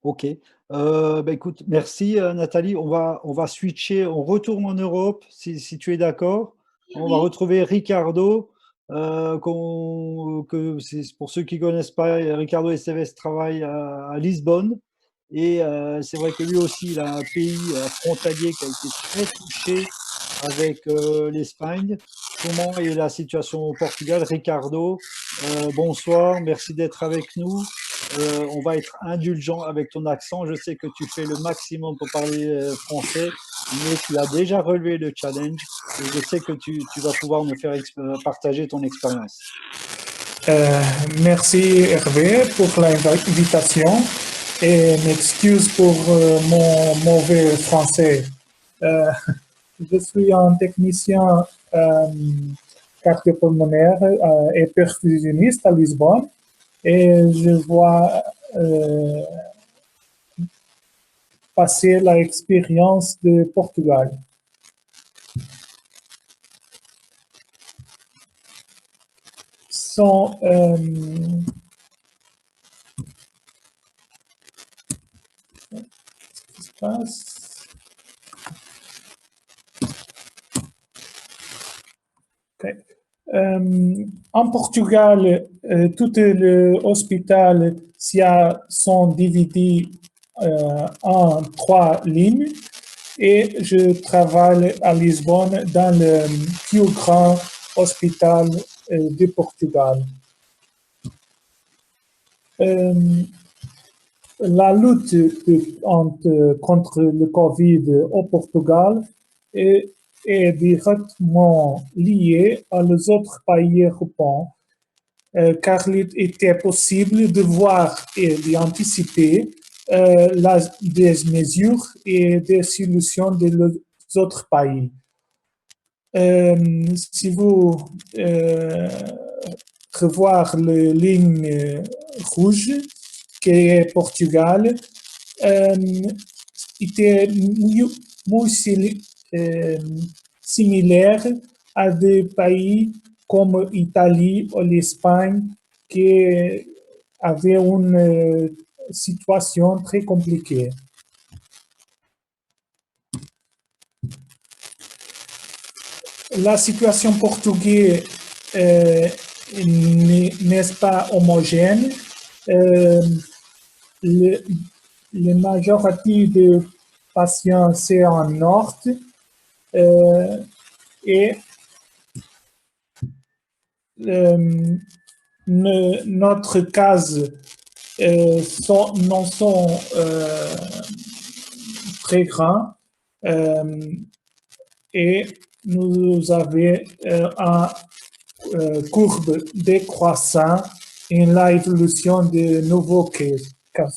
OK. Écoute, merci Nathalie. On va switcher, on retourne en Europe, si tu es d'accord. On va retrouver Ricardo. Pour ceux qui ne connaissent pas, Ricardo Esteves travaille à Lisbonne et c'est vrai que lui aussi il a un pays frontalier qui a été très touché avec l'Espagne. Comment est la situation au Portugal? Ricardo, bonsoir, merci d'être avec nous. on va être indulgent avec ton accent. Je sais que tu fais le maximum pour parler français, mais tu as déjà relevé le challenge et je sais que tu vas pouvoir me faire partager ton expérience. Merci Hervé pour l'invitation et m'excuse pour mon mauvais français. Je suis un technicien cardiopulmonaire et perfusionniste à Lisbonne et je vois passer l'expérience de Portugal. Sont qu'est-ce qui se passe? Okay. En Portugal, tout l'hôpital sont dividés en 3 lignes et je travaille à Lisbonne dans le plus grand hôpital de Portugal. La lutte contre le Covid au Portugal est directement liée aux autres pays européens, car il était possible de voir et d'anticiper des mesures et des solutions des autres pays. Si vous revoir la ligne rouge qui est Portugal, était similaire à des pays comme l'Italie ou l'Espagne qui avaient une situation très compliquée. La situation portugaise n'est pas homogène. La majorité des patients c'est en nord et notre cas non sont très grands et nous avons une courbe décroissante et l'évolution de nouveaux cas.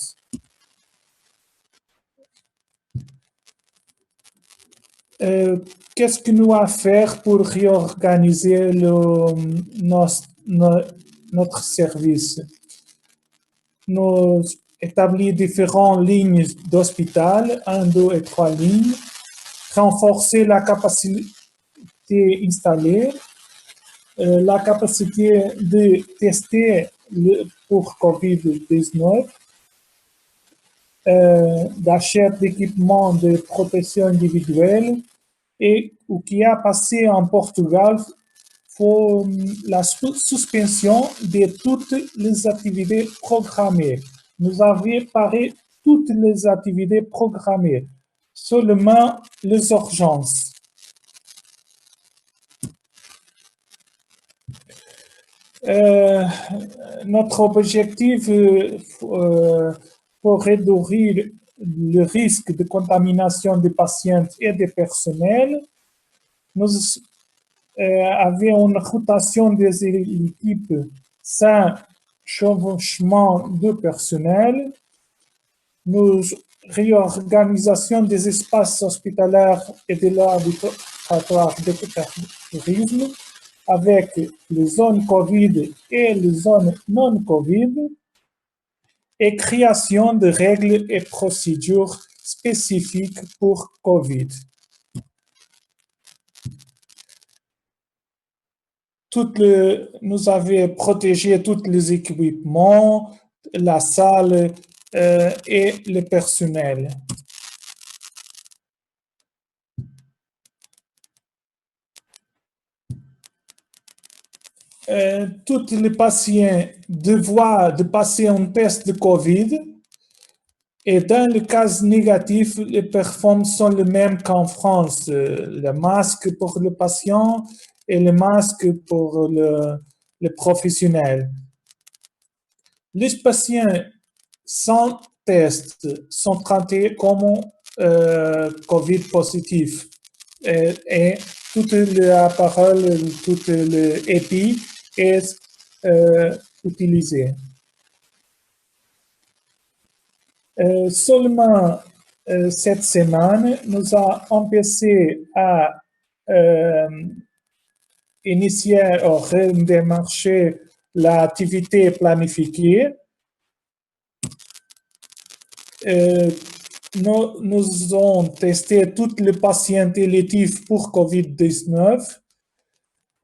Qu'est-ce que nous allons faire pour réorganiser notre service? Nous établissons différentes lignes d'hôpital, 1, 2 et 3 lignes, renforcer la capacité installée, la capacité de tester pour COVID-19, d'achat d'équipements de protection individuelle et qui a passé en Portugal pour la suspension de toutes les activités programmées. Nous avons paré toutes les activités programmées, seulement les urgences. Notre objectif pour réduire le risque de contamination des patients et des personnels, nous avons une rotation des équipes sans chevauchement de personnel, nous réorganisation des espaces hospitaliers et de laboratoires de tourisme avec les zones COVID et les zones non-COVID et création de règles et procédures spécifiques pour COVID. Nous avons protégé tous les équipements, la salle et le personnel. Tous les patients doivent passer un test de COVID et dans le cas négatif, les performances sont les mêmes qu'en France. Le masque pour le patient et le masque pour le professionnel. les patients sans test sont traités comme COVID positif. Et toute la parole, toute l'épi est utilisée. Seulement cette semaine, nous avons empêché à initier ou redémarcher l'activité planifiée. Nous avons testé tous les patients électifs pour COVID-19.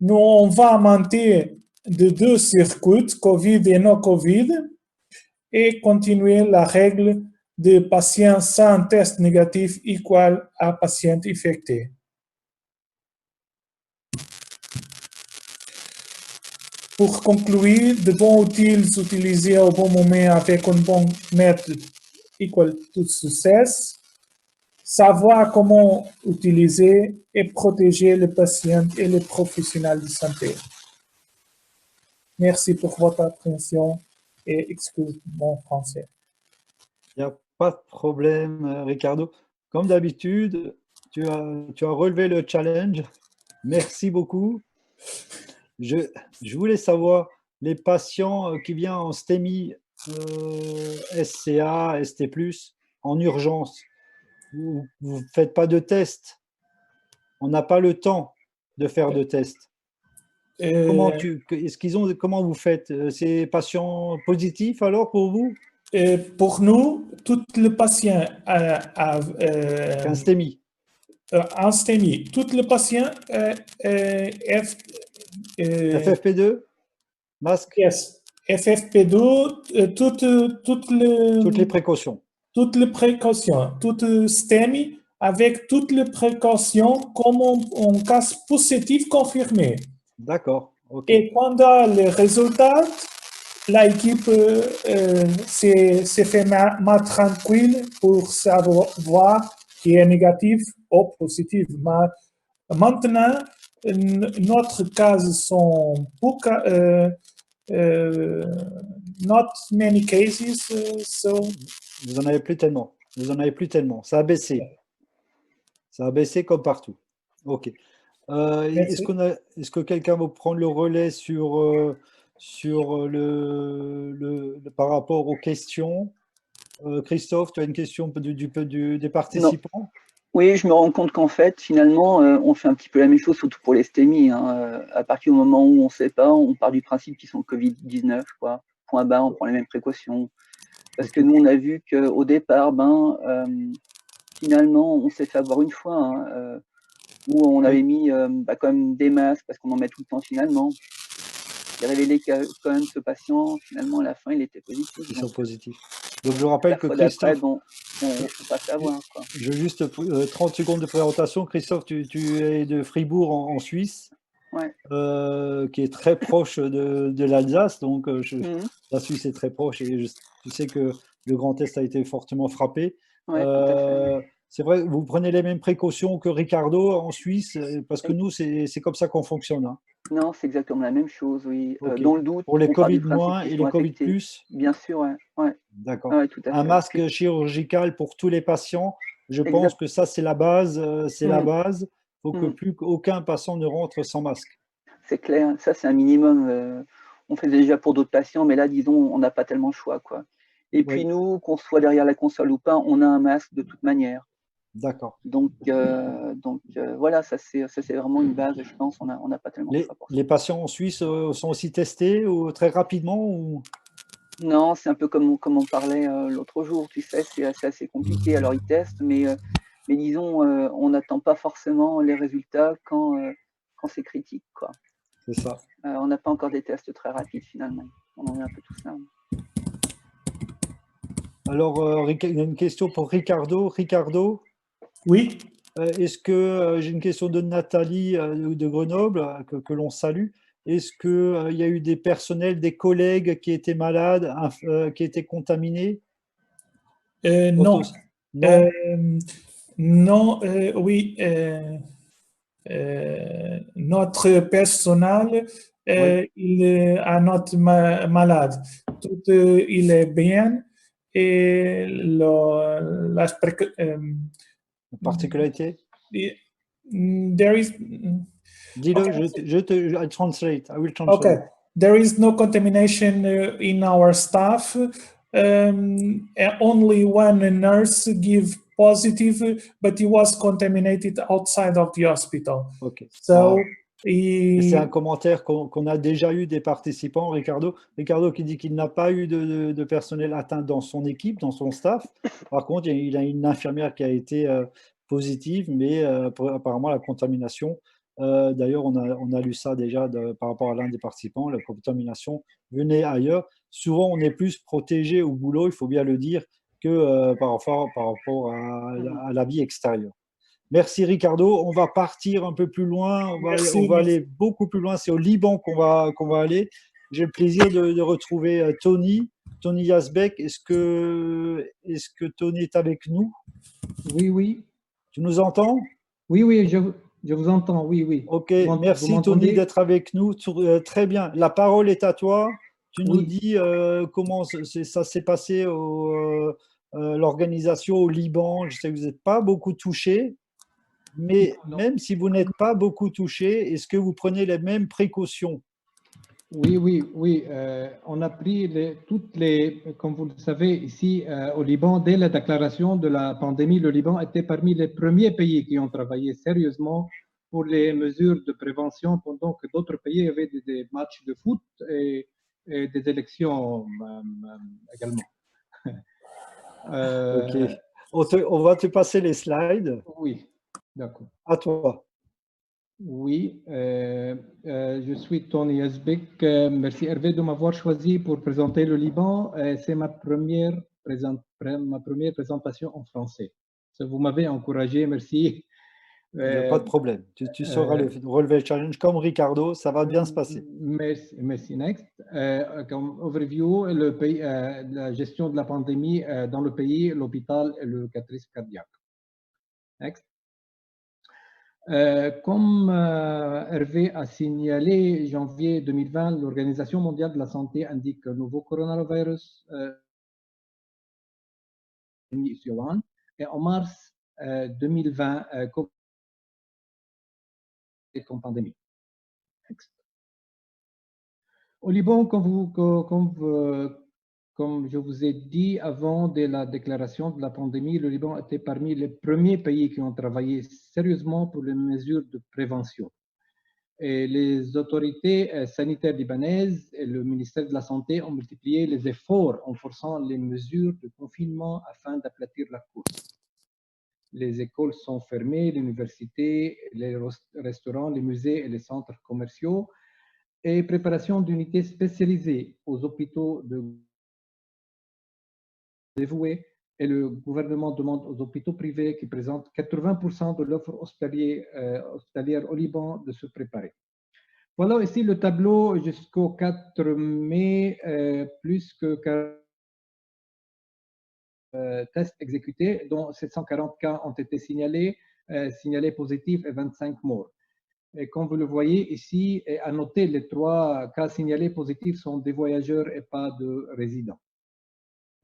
Nous, on va monter de 2 circuits, COVID et non COVID, et continuer la règle de patients sans test négatif égal à patients infectés. Pour conclure, de bons outils utilisés au bon moment avec une bonne méthode égale tout succès. Savoir comment utiliser et protéger le patient et les professionnels de santé. Merci pour votre attention et excuse mon français. Il n'y a pas de problème, Ricardo. Comme d'habitude, tu as relevé le challenge. Merci beaucoup. Je voulais savoir, les patients qui viennent en STEMI, SCA, ST+, en urgence, vous ne faites pas de tests. On n'a pas le temps de faire de tests. Comment vous faites? C'est patients positifs alors pour vous? Pour nous, tous les patients Un STEMI. en STEMI, tous les patients FFP2, masque, yes, FFP2, toutes les précautions. Toutes les précautions, toutes STEMI avec toutes les précautions comme un cas positif confirmé. D'accord. Okay. Et pendant les résultats, l'équipe s'est fait tranquille pour savoir qui est négatif ou positif. Mais maintenant, notre cas sont not many cases, so vous en avez plus tellement. Ça a baissé. Ça a baissé comme partout. Ok. Est-ce que quelqu'un va prendre le relais sur par rapport aux questions? Christophe, tu as une question des participants? Non. Oui, je me rends compte qu'en fait, finalement, on fait un petit peu la même chose, surtout pour les STEMI. À partir du moment où on ne sait pas, on part du principe qu'ils sont Covid-19, quoi. Point barre, on prend les mêmes précautions. Parce que nous, on a vu qu'au départ, finalement, on s'est fait avoir une fois, où on avait mis quand même des masques, parce qu'on en met tout le temps finalement. Il a révélé que quand même ce patient, finalement, à la fin, il était positif. Ils sont positifs. Donc je rappelle que Christophe, on ne peut pas savoir, quoi. Je veux juste 30 secondes de présentation. Christophe, tu es de Fribourg en Suisse, ouais. Qui est très proche de l'Alsace. Donc la Suisse est très proche et tu sais que le Grand Est a été fortement frappé. Ouais, c'est vrai, vous prenez les mêmes précautions que Ricardo en Suisse, parce que nous, c'est comme ça qu'on fonctionne. Hein. Non, c'est exactement la même chose, oui. Okay. Dans le doute, pour les Covid- et les Covid+. Bien sûr, ouais. D'accord. Ouais, tout à fait. Un masque chirurgical pour tous les patients, je pense que ça, c'est la base. La base. Il faut que plus aucun patient ne rentre sans masque. C'est clair, ça, c'est un minimum. On faisait déjà pour d'autres patients, mais là, disons, on n'a pas tellement le choix, quoi. Et puis nous, qu'on soit derrière la console ou pas, on a un masque de toute manière. D'accord. Donc voilà, ça c'est vraiment une base, je pense, on n'a pas tellement de choix pour ça. Les patients en Suisse sont aussi testés très rapidement ou... Non, c'est un peu comme on parlait l'autre jour, tu sais, c'est assez compliqué. Alors ils testent, mais disons, on n'attend pas forcément les résultats quand c'est critique, quoi. C'est ça. On n'a pas encore des tests très rapides finalement. On en est un peu tous là. Alors, il y a une question pour Ricardo. Ricardo? Oui. Est-ce que j'ai une question de Nathalie de Grenoble, que l'on salue. Est-ce qu'il y a eu des personnels, des collègues qui étaient malades, qui étaient contaminés? Non. Non, oui. Notre personnel Oui. il est not malade. Tout il est bien et la Particularité? there is Dis-le, okay. I translate. I will translate. Okay, there is no contamination in our staff. Only one nurse give positive, but he was contaminated outside of the hospital. Ok. So c'est un commentaire qu'on a déjà eu des participants, Ricardo. Ricardo qui dit qu'il n'a pas eu de personnel atteint dans son équipe, dans son staff. Par contre, il a une infirmière qui a été positive, mais apparemment la contamination, d'ailleurs on a lu ça déjà par rapport à l'un des participants, la contamination venait ailleurs. Souvent on est plus protégé au boulot, il faut bien le dire, que par rapport à la vie extérieure. Merci Ricardo. On va partir un peu plus loin. On va aller beaucoup plus loin. C'est au Liban qu'on va aller. J'ai le plaisir de retrouver Tony Yazbek. Est-ce que Tony est avec nous? Oui, oui. Tu nous entends? Oui, oui, je vous entends. Oui, oui. Ok, merci Tony d'être avec nous. Très bien. La parole est à toi. Tu nous dis comment ça s'est passé l'organisation au Liban. Je sais que vous n'êtes pas beaucoup touchés. Mais même si vous n'êtes pas beaucoup touché, est-ce que vous prenez les mêmes précautions? Oui, oui, oui. On a pris comme vous le savez, ici au Liban, dès la déclaration de la pandémie, le Liban était parmi les premiers pays qui ont travaillé sérieusement pour les mesures de prévention pendant que d'autres pays avaient des matchs de foot et des élections également. Ok. On va te passer les slides. Oui, d'accord. À toi. Oui, je suis Tony Yazbek. Merci Hervé de m'avoir choisi pour présenter le Liban. C'est ma première présentation en français. Vous m'avez encouragé, merci. Il n'y a pas de problème. Tu sauras relever le challenge comme Ricardo, ça va bien se passer. Merci, merci. Next. Comme overview, le pays, la gestion de la pandémie dans le pays, l'hôpital et le crise cardiaque. Next. Comme Hervé a signalé, janvier 2020, l'Organisation mondiale de la santé indique un nouveau coronavirus sur Wuhan. Et en mars 2020, est en pandémie. Au Liban, comme je vous ai dit avant de la déclaration de la pandémie, le Liban était parmi les premiers pays qui ont travaillé sérieusement pour les mesures de prévention. Et les autorités sanitaires libanaises et le ministère de la Santé ont multiplié les efforts en forçant les mesures de confinement afin d'aplatir la courbe. Les écoles sont fermées, les universités, les restaurants, les musées et les centres commerciaux, et préparation d'unités spécialisées aux hôpitaux dévoués. Et le gouvernement demande aux hôpitaux privés qui présentent 80% de l'offre hospitalière au Liban de se préparer. Voilà ici le tableau jusqu'au 4 mai, plus que tests exécutés, dont 740 cas ont été signalés positifs et 25 morts. Et comme vous le voyez ici, et à noter, les 3 cas signalés positifs sont des voyageurs et pas de résidents.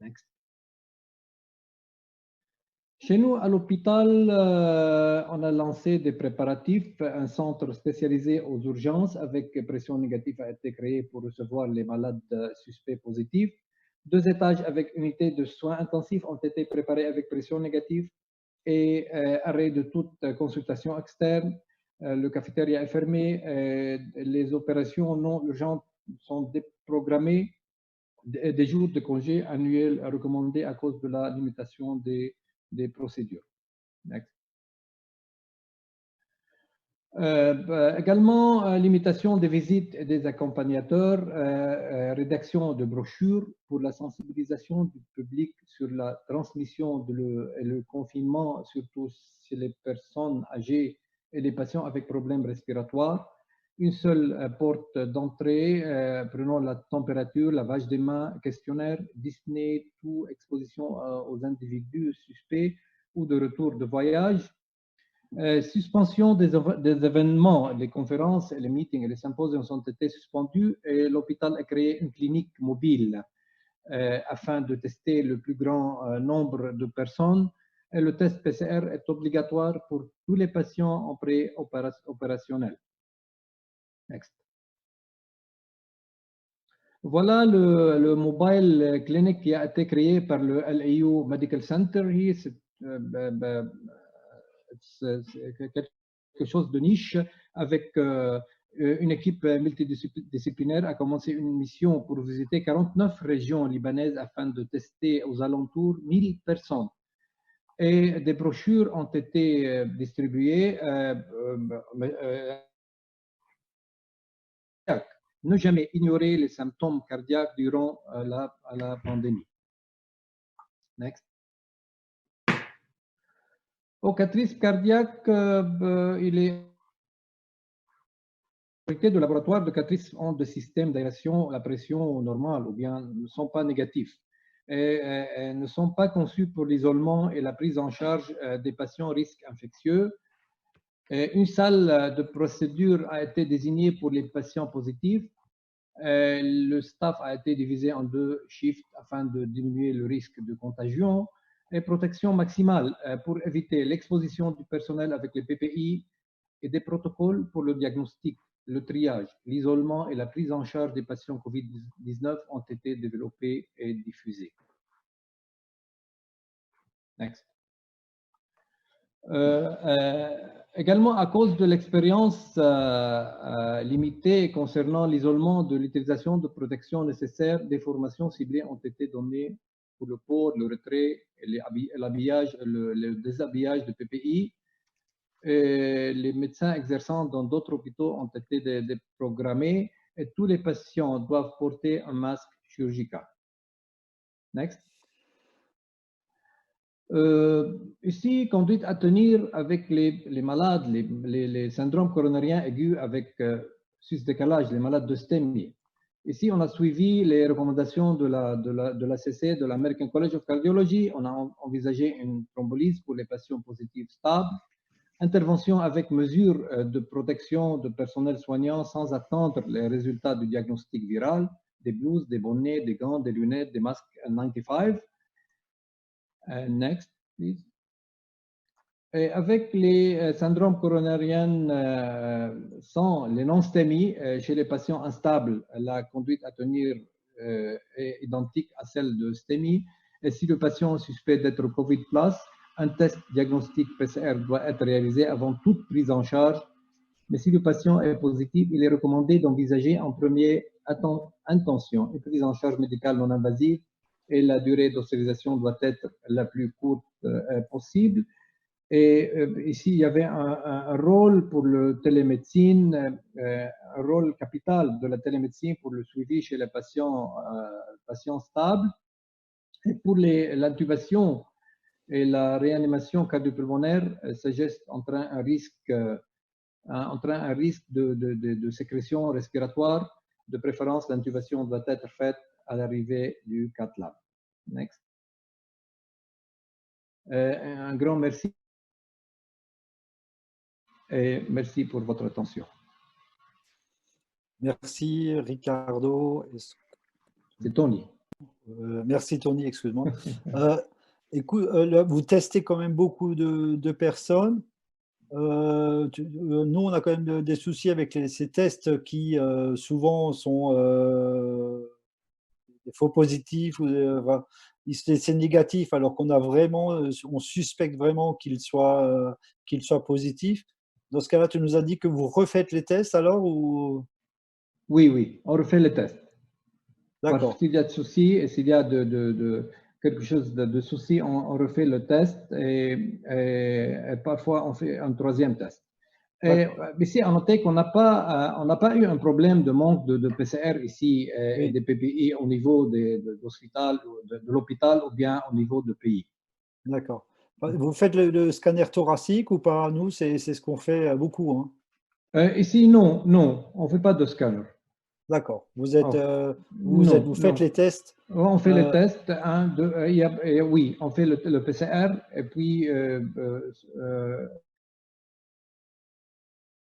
Next. Chez nous, à l'hôpital, on a lancé des préparatifs. Un centre spécialisé aux urgences avec pression négative a été créé pour recevoir les malades suspects positifs. 2 étages avec unité de soins intensifs ont été préparés avec pression négative et arrêt de toute consultation externe. Le cafétéria est fermé. Les opérations non urgentes sont déprogrammées. Des jours de congé annuels recommandés à cause de la limitation des procédures. Next. Également, limitation des visites et des accompagnateurs, rédaction de brochures pour la sensibilisation du public sur la transmission et le confinement, surtout chez les personnes âgées et les patients avec problèmes respiratoires. Une seule porte d'entrée, prenant la température, lavage des mains, questionnaire, Disney, tout exposition aux individus suspects ou de retour de voyage. Suspension des événements, les conférences, les meetings et les symposiums ont été suspendus et l'hôpital a créé une clinique mobile afin de tester le plus grand nombre de personnes. Et le test PCR est obligatoire pour tous les patients en pré-opérationnel. Next. Voilà le mobile clinic qui a été créé par le LAU Medical Center. C'est quelque chose de niche avec une équipe multidisciplinaire a commencé une mission pour visiter 49 régions libanaises afin de tester aux alentours 1000 personnes. Et des brochures ont été distribuées. Ne jamais ignorer les symptômes cardiaques durant la pandémie. Next. Au catrice cardiaque, il est de laboratoire de catrice ont des systèmes d'aération, la pression normale ou bien ne sont pas négatifs et ne sont pas conçus pour l'isolement et la prise en charge des patients risques infectieux. Une salle de procédure a été désignée pour les patients positifs. Le staff a été divisé en 2 shifts afin de diminuer le risque de contagion et protection maximale pour éviter l'exposition du personnel avec les PPI et des protocoles pour le diagnostic, le triage, l'isolement et la prise en charge des patients COVID-19 ont été développés et diffusés. Next. Également, à cause de l'expérience limitée concernant l'isolement de l'utilisation de protection nécessaire, des formations ciblées ont été données pour le port, le retrait, l'habillage, le déshabillage de PPI. Et les médecins exerçant dans d'autres hôpitaux ont été déprogrammés et tous les patients doivent porter un masque chirurgical. Next. Ici, conduite à tenir avec les malades, les syndromes coronariens aigus avec sus-décalage, les malades de STEMI. Ici, on a suivi les recommandations de l'ACC, de l'American College of Cardiology. On a envisagé une thrombolyse pour les patients positifs stables. Intervention avec mesures de protection de personnel soignant sans attendre les résultats du diagnostic viral, des blouses, des bonnets, des gants, des lunettes, des masques N95. Next, please. Et avec les syndromes coronariens sans les non-STEMI, chez les patients instables, la conduite à tenir est identique à celle de STEMI. Et si le patient suspect d'être Covid+, un test diagnostic PCR doit être réalisé avant toute prise en charge. Mais si le patient est positif, il est recommandé d'envisager en première intention une prise en charge médicale non invasive et la durée d'hospitalisation doit être la plus courte possible. Et ici, il y avait un rôle pour le télémédecine, un rôle capital de la télémédecine pour le suivi chez les patients stables. Et pour l'intubation et la réanimation cardiopulmonaire, ce geste entraîne un risque de sécrétion respiratoire. De préférence, l'intubation doit être faite à l'arrivée du cath lab. Next. Un grand merci. Et merci pour votre attention. Merci Ricardo. C'est Tony. Merci Tony, excuse-moi. Écoute, vous testez quand même beaucoup de personnes. Nous, on a quand même des soucis avec ces tests qui souvent sont des faux positifs ou c'est négatif alors qu'on a vraiment, on suspecte vraiment qu'il soit positif. Dans ce cas-là, tu nous as dit que vous refaites les tests alors ou... Oui, on refait les tests. D'accord. S'il y a de soucis et s'il y a quelque chose de souci, on refait le test et parfois on fait un troisième test. Et ici, à noter qu'on n'a pas eu un problème de manque de PCR ici et des PPI au niveau de l'hôpital ou bien au niveau de pays. D'accord. Vous faites le scanner thoracique ou pas? Nous, c'est ce qu'on fait beaucoup. Hein. Ici, non, on ne fait pas de scanner. D'accord. Vous faites les tests? On fait les tests. Oui, on fait le PCR et puis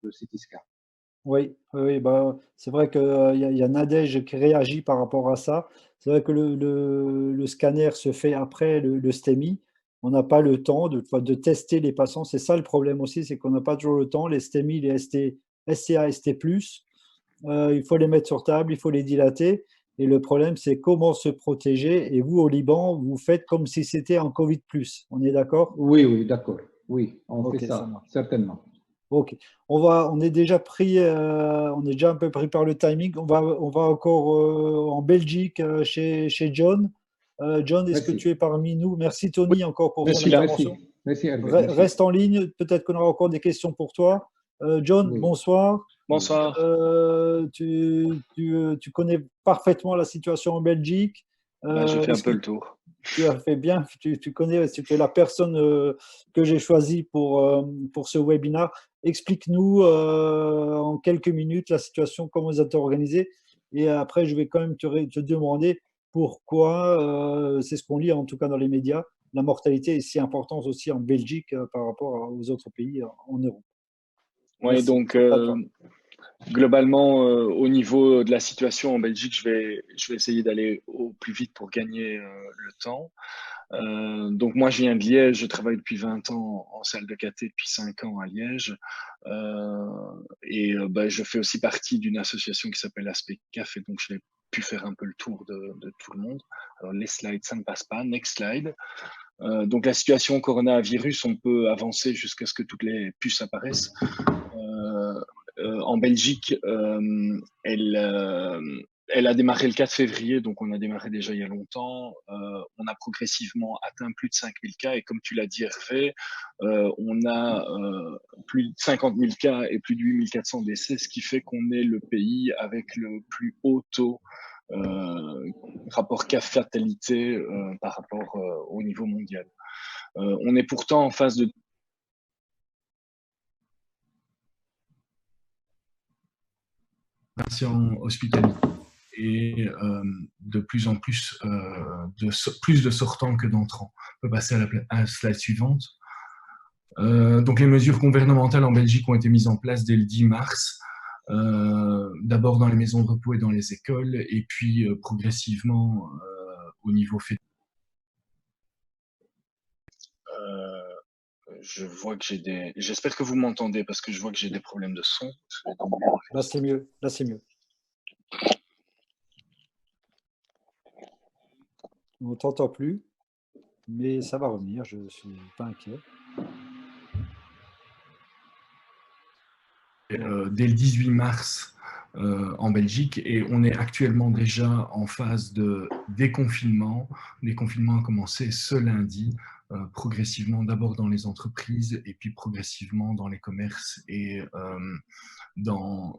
le CT scan. Oui, oui, bah, c'est vrai qu'il y a Nadège qui réagit par rapport à ça. C'est vrai que le scanner se fait après le STEMI. On n'a pas le temps de tester les patients. C'est ça le problème aussi, c'est qu'on n'a pas toujours le temps. Les STEMI, les STA, ST+, il faut les mettre sur table, il faut les dilater. Et le problème, c'est comment se protéger. Et vous, au Liban, vous faites comme si c'était un Covid+. On est d'accord? Oui, oui, d'accord. Oui, on Ok, fait ça ça, marche. certainement. Ok, on est déjà pris, on est déjà un peu pris par le timing. On va encore en Belgique chez John. John, est-ce que Merci. tu es parmi nous? Merci Oui, Tony encore pour je ton suis là. intervention. Merci Hervé, merci. Reste en ligne, peut-être qu'on aura encore des questions pour toi. John, Oui. bonsoir. Bonsoir. Tu connais parfaitement la situation en Belgique. J'ai fait un Est-ce peu que le tour. tu as fait bien, tu connais, tu es la personne que j'ai choisie pour ce webinaire. Explique-nous en quelques minutes la situation, comment vous êtes organisé. Et après, je vais quand même te demander pourquoi, c'est ce qu'on lit en tout cas dans les médias, la mortalité est si importante aussi en Belgique par rapport aux autres pays en Europe. Oui, Merci. donc À toi. globalement, au niveau de la situation en Belgique, je vais essayer d'aller au plus vite pour gagner le temps. Donc moi, je viens de Liège, je travaille depuis 20 ans en salle de caté, depuis 5 ans à Liège. Je fais aussi partie d'une association qui s'appelle ASPECAF, et donc je vais pu faire un peu le tour de tout le monde. Alors les slides, ça ne passe pas. Next slide. Donc la situation coronavirus, on peut avancer jusqu'à ce que toutes les puces apparaissent. En Belgique, elle a démarré le 4 février, donc on a démarré déjà il y a longtemps. On a progressivement atteint plus de 5000 cas, et comme tu l'as dit Hervé, on a plus de 50 000 cas et plus de 8400 décès, ce qui fait qu'on est le pays avec le plus haut taux rapport cas fatalité par rapport au niveau mondial. On est pourtant en phase de patients hospitaliers et de plus en plus plus de sortants que d'entrants. On peut passer à la slide suivante. Donc les mesures gouvernementales en Belgique ont été mises en place dès le 10 mars. D'abord dans les maisons de repos et dans les écoles, et puis progressivement au niveau fédéral. Je vois que j'espère que vous m'entendez, parce que je vois que j'ai des problèmes de son. Là, c'est mieux. Là, c'est mieux. On ne t'entend plus, mais ça va revenir, je ne suis pas inquiet. Dès le 18 mars en Belgique, et on est actuellement déjà en phase de déconfinement. Le déconfinement a commencé ce lundi, progressivement d'abord dans les entreprises et puis progressivement dans les commerces et dans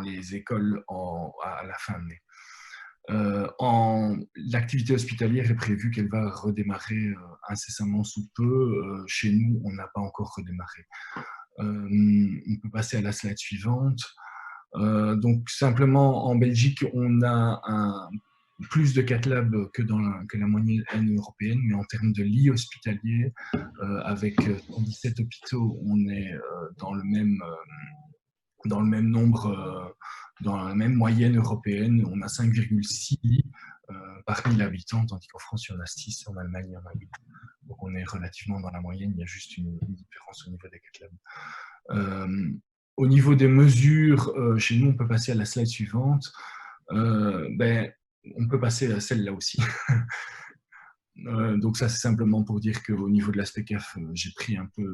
les écoles à la fin de mai. L'activité hospitalière est prévue qu'elle va redémarrer incessamment sous peu. Chez nous, on n'a pas encore redémarré. On peut passer à la slide suivante. Donc simplement, en Belgique, on a plus de cath labs que la moyenne européenne, mais en termes de lits hospitaliers, avec 117 hôpitaux, on est dans le même nombre, dans la même moyenne européenne. On a 5,6 lits par 1000 habitants, tandis qu'en France, il y en a 6, en Allemagne, il y en a 8. Donc on est relativement dans la moyenne, il y a juste une différence au niveau des cath labs. Au niveau des mesures, chez nous, on peut passer à la slide suivante. On peut passer à celle-là aussi. Donc ça, c'est simplement pour dire qu'au niveau de l'ASPECAF, j'ai pris un peu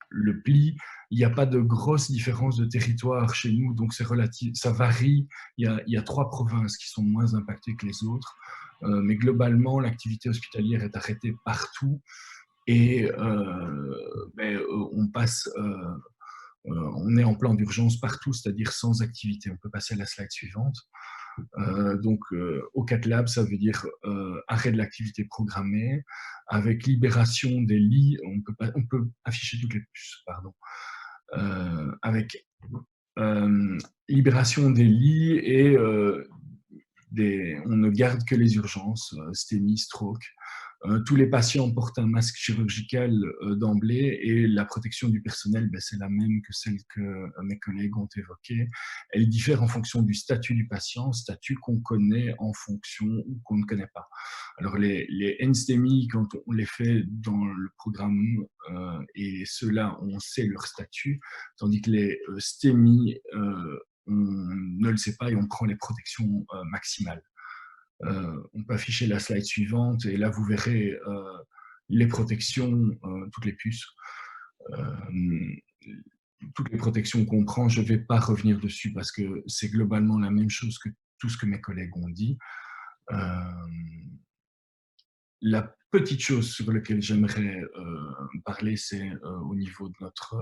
le pli. Il n'y a pas de grosse différence de territoire chez nous, donc c'est relatif, ça varie. Il y a 3 provinces qui sont moins impactées que les autres, mais globalement, l'activité hospitalière est arrêtée partout, et on est en plan d'urgence partout, c'est-à-dire sans activité. On peut passer à la slide suivante. Au cath lab, ça veut dire arrêt de l'activité programmée, avec libération des lits. On peut afficher toutes les puces, pardon. Avec libération des lits, et on ne garde que les urgences, STEMI, stroke. Tous les patients portent un masque chirurgical d'emblée et la protection du personnel, c'est la même que celle que mes collègues ont évoquée. Elle diffère en fonction du statut du patient, statut qu'on connaît en fonction ou qu'on ne connaît pas. Alors les NSTEMI, quand on les fait dans le programme, et ceux-là, on sait leur statut, tandis que les STEMI, on ne le sait pas et on prend les protections maximales. On peut afficher la slide suivante et là vous verrez les protections, toutes les puces, toutes les protections qu'on prend. Je ne vais pas revenir dessus parce que c'est globalement la même chose que tout ce que mes collègues ont dit. La petite chose sur laquelle j'aimerais parler, c'est au niveau de notre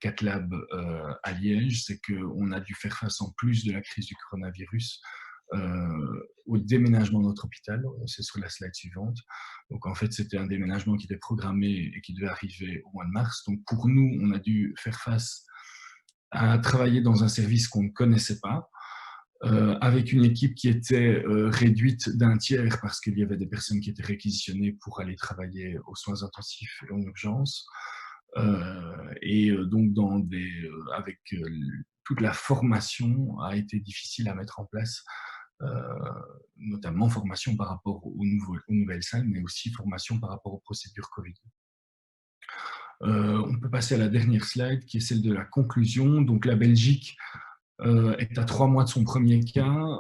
Cath Lab à Liège, c'est qu'on a dû faire face, en plus de la crise du coronavirus, au déménagement de notre hôpital. C'est sur la slide suivante. Donc en fait, c'était un déménagement qui était programmé et qui devait arriver au mois de mars. Donc pour nous, on a dû faire face à travailler dans un service qu'on ne connaissait pas, avec une équipe qui était réduite d'un tiers parce qu'il y avait des personnes qui étaient réquisitionnées pour aller travailler aux soins intensifs et en urgence. Donc avec toute la formation a été difficile à mettre en place, notamment formation par rapport aux nouvelles salles, mais aussi formation par rapport aux procédures Covid. On peut passer à la dernière slide, qui est celle de la conclusion. Donc la Belgique est à 3 mois de son premier cas,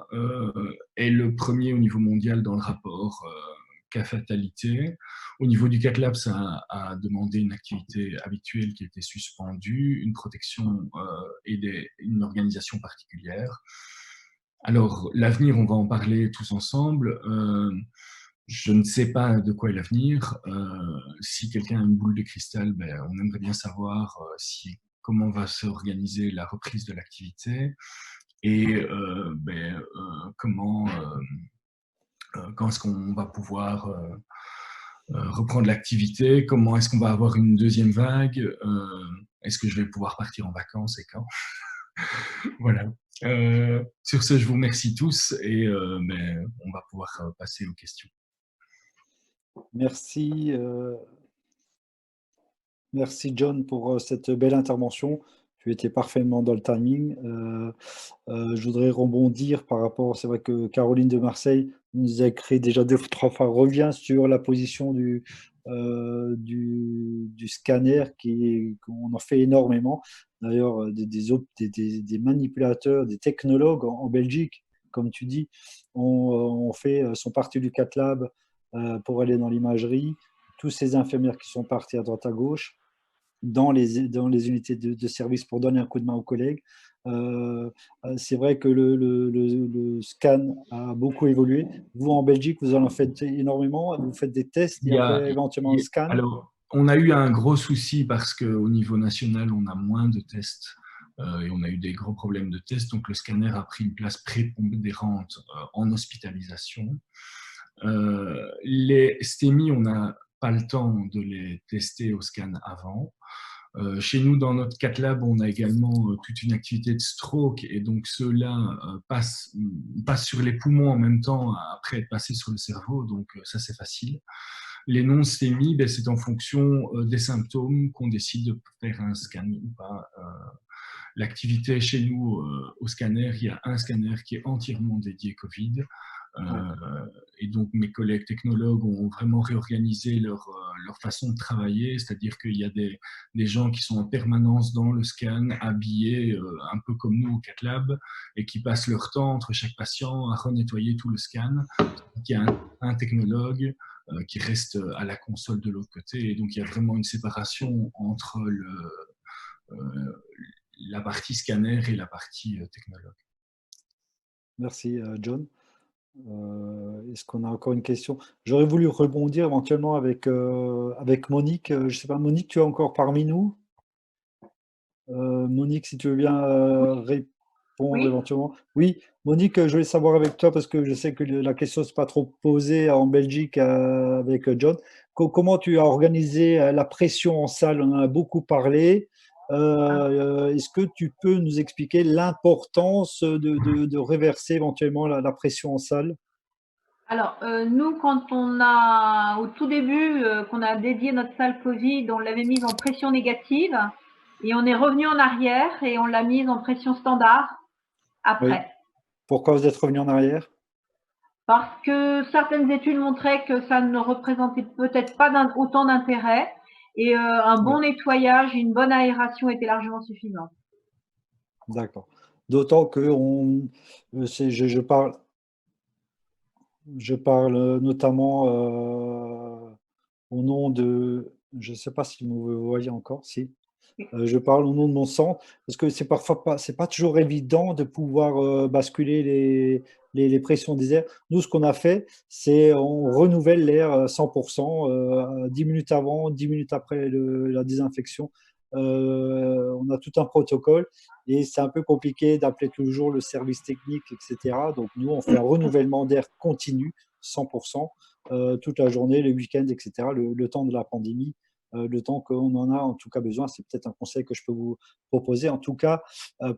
est le premier au niveau mondial dans le rapport cas fatalité. Au niveau du Cath Lab, ça a demandé une activité habituelle qui a été suspendue, une protection et une organisation particulière. Alors, l'avenir, on va en parler tous ensemble. Je ne sais pas de quoi est l'avenir. Si quelqu'un a une boule de cristal, on aimerait bien savoir comment va s'organiser la reprise de l'activité et quand est-ce qu'on va pouvoir reprendre l'activité, comment est-ce qu'on va avoir une deuxième vague, est-ce que je vais pouvoir partir en vacances et quand. Voilà. Sur ce, je vous remercie tous et on va pouvoir passer aux questions. Merci, merci John pour cette belle intervention. Tu étais parfaitement dans le timing. Je voudrais rebondir par rapport, c'est vrai que Caroline de Marseille nous a écrit déjà 2 ou 3 fois, revient sur la position du scanner, qu'on en fait énormément. D'ailleurs, des manipulateurs, des technologues en Belgique, comme tu dis, sont partis du Cath Lab pour aller dans l'imagerie. Tous ces infirmières qui sont partis à droite à gauche dans les unités de service pour donner un coup de main aux collègues. C'est vrai que le scan a beaucoup évolué. Vous, en Belgique, vous en faites énormément. Vous faites des tests et après, éventuellement, un scan. Alors, on a eu un gros souci parce qu'au niveau national, on a moins de tests et on a eu des gros problèmes de tests. Donc, le scanner a pris une place prépondérante en hospitalisation. Les STEMI, on n'a pas le temps de les tester au scan avant. Chez nous, dans notre Cath Lab, on a également toute une activité de stroke et donc ceux-là passent sur les poumons en même temps après être passés sur le cerveau, donc ça c'est facile. Les non-STEMI, c'est en fonction des symptômes qu'on décide de faire un scan ou pas. L'activité chez nous au scanner, il y a un scanner qui est entièrement dédié Covid. Et donc mes collègues technologues ont vraiment réorganisé leur façon de travailler, c'est-à-dire qu'il y a des gens qui sont en permanence dans le scan, habillés un peu comme nous au Cath Lab, et qui passent leur temps entre chaque patient à renettoyer tout le scan. Il y a un technologue qui reste à la console de l'autre côté, et donc il y a vraiment une séparation entre la partie scanner et la partie technologue. Merci John. Est-ce qu'on a encore une question? J'aurais voulu rebondir éventuellement avec Monique. Je ne sais pas, Monique, tu es encore parmi nous? Monique, si tu veux bien répondre Oui. éventuellement. Oui, Monique, je voulais savoir avec toi, parce que je sais que la question ne s'est pas trop posée en Belgique avec John. Comment tu as organisé la pression en salle? On en a beaucoup parlé. Est-ce que tu peux nous expliquer l'importance de reverser éventuellement la pression en salle? Alors, nous, au tout début, qu'on a dédié notre salle Covid, on l'avait mise en pression négative et on est revenu en arrière et on l'a mise en pression standard après. Oui. Pourquoi vous êtes revenu en arrière? Parce que certaines études montraient que ça ne représentait peut-être pas autant d'intérêt et un bon nettoyage et une bonne aération étaient largement suffisants. D'accord. D'autant que je parle notamment au nom de, je ne sais pas si vous voyez encore, si. Je parle au nom de mon centre, parce que c'est parfois pas, c'est pas toujours évident de pouvoir basculer les pressions des airs. Nous, ce qu'on a fait, c'est on renouvelle l'air 100%, 10 minutes avant, 10 minutes après la désinfection. On a tout un protocole et c'est un peu compliqué d'appeler toujours le service technique, etc. Donc, nous, on fait un renouvellement d'air continu, 100%, toute la journée, le week-end, etc., le temps de la pandémie. Le temps qu'on en a en tout cas besoin. C'est peut-être un conseil que je peux vous proposer. En tout cas,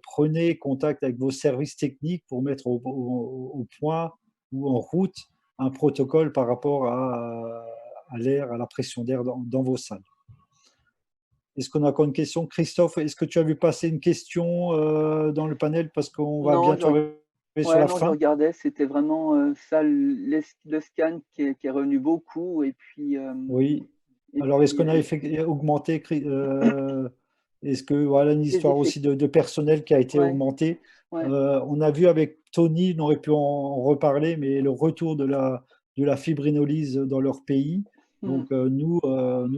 prenez contact avec vos services techniques pour mettre au point ou en route un protocole par rapport à l'air, à la pression d'air dans vos salles. Est-ce qu'on a encore une question? Christophe, est-ce que tu as vu passer une question dans le panel? Parce qu'on va bientôt arriver sur la fin. Je regardais, c'était vraiment ça, le scan qui est revenu beaucoup. Et puis, oui. Alors, est-ce qu'on a augmenté est-ce que voilà une histoire aussi de personnel qui a été augmenté? On a vu avec Tony, on aurait pu en reparler, mais le retour de la fibrinolyse dans leur pays. Donc, nous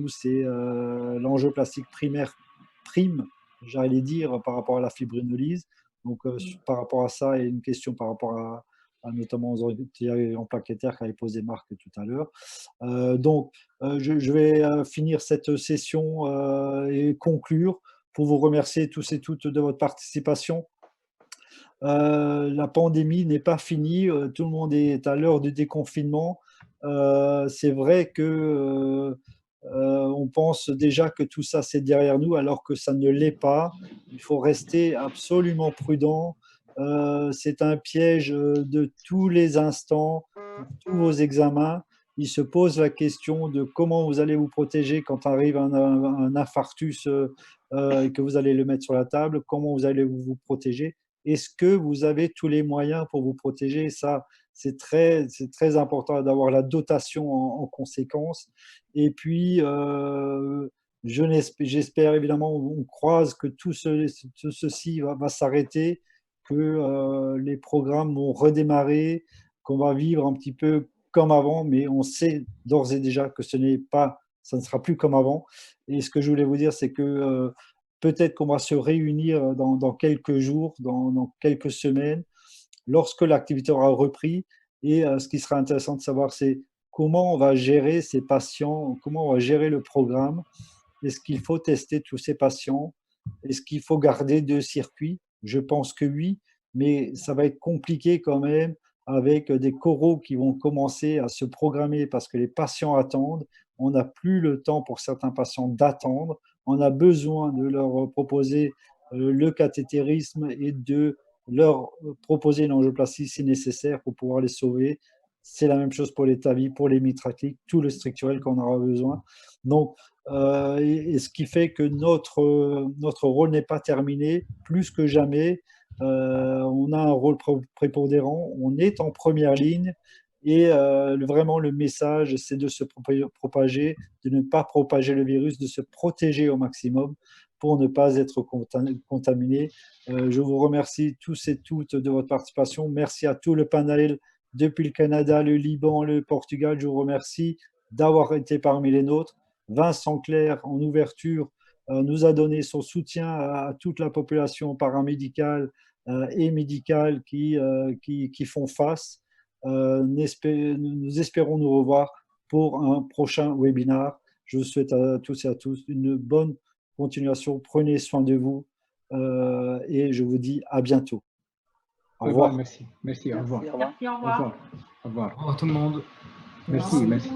c'est l'angioplastique primaire prime, j'allais dire, par rapport à la fibrinolyse. Donc, par rapport à ça, et une question par rapport à notamment aux en plaquettaires qu'avait posé Marc tout à l'heure. Donc, je vais finir cette session et conclure pour vous remercier tous et toutes de votre participation. La pandémie n'est pas finie, tout le monde est à l'heure du déconfinement. C'est vrai que on pense déjà que tout ça c'est derrière nous alors que ça ne l'est pas. Il faut rester absolument prudent. C'est un piège de tous les instants, pour tous vos examens. Il se pose la question de comment vous allez vous protéger quand arrive un infarctus et que vous allez le mettre sur la table, comment vous allez vous protéger. Est-ce que vous avez tous les moyens pour vous protéger? Ça, c'est très important d'avoir la dotation en conséquence. Et puis, j'espère évidemment, on croise que tout ceci va s'arrêter, que les programmes vont redémarrer, qu'on va vivre un petit peu comme avant, mais on sait d'ores et déjà que ça ne sera plus comme avant. Et ce que je voulais vous dire, c'est que peut-être qu'on va se réunir dans quelques jours, dans quelques semaines, lorsque l'activité aura repris. Et ce qui sera intéressant de savoir, c'est comment on va gérer ces patients, comment on va gérer le programme. Est-ce qu'il faut tester tous ces patients? Est-ce qu'il faut garder 2 circuits? Je pense que oui, mais ça va être compliqué quand même avec des coraux qui vont commencer à se programmer parce que les patients attendent. On n'a plus le temps pour certains patients d'attendre. On a besoin de leur proposer le cathétérisme et de leur proposer une angioplastie si nécessaire pour pouvoir les sauver. C'est la même chose pour les TAVI, pour les mitracliques, tout le structurel qu'on aura besoin. Donc, et ce qui fait que notre rôle n'est pas terminé. Plus que jamais, on a un rôle prépondérant, on est en première ligne et vraiment le message, c'est de se propager, de ne pas propager le virus, de se protéger au maximum pour ne pas être contaminé. Je vous remercie tous et toutes de votre participation. Merci à tout le panel depuis le Canada, le Liban, le Portugal. Je vous remercie d'avoir été parmi les nôtres. Vincent Clerc, en ouverture, nous a donné son soutien à toute la population paramédicale et médicale qui font face. Nous espérons nous revoir pour un prochain webinaire. Je vous souhaite à tous et à tous une bonne continuation. Prenez soin de vous et je vous dis à bientôt. Au revoir. Merci. Merci. Au revoir. Merci, au revoir. Au revoir. Au revoir. Au revoir tout le monde. Merci.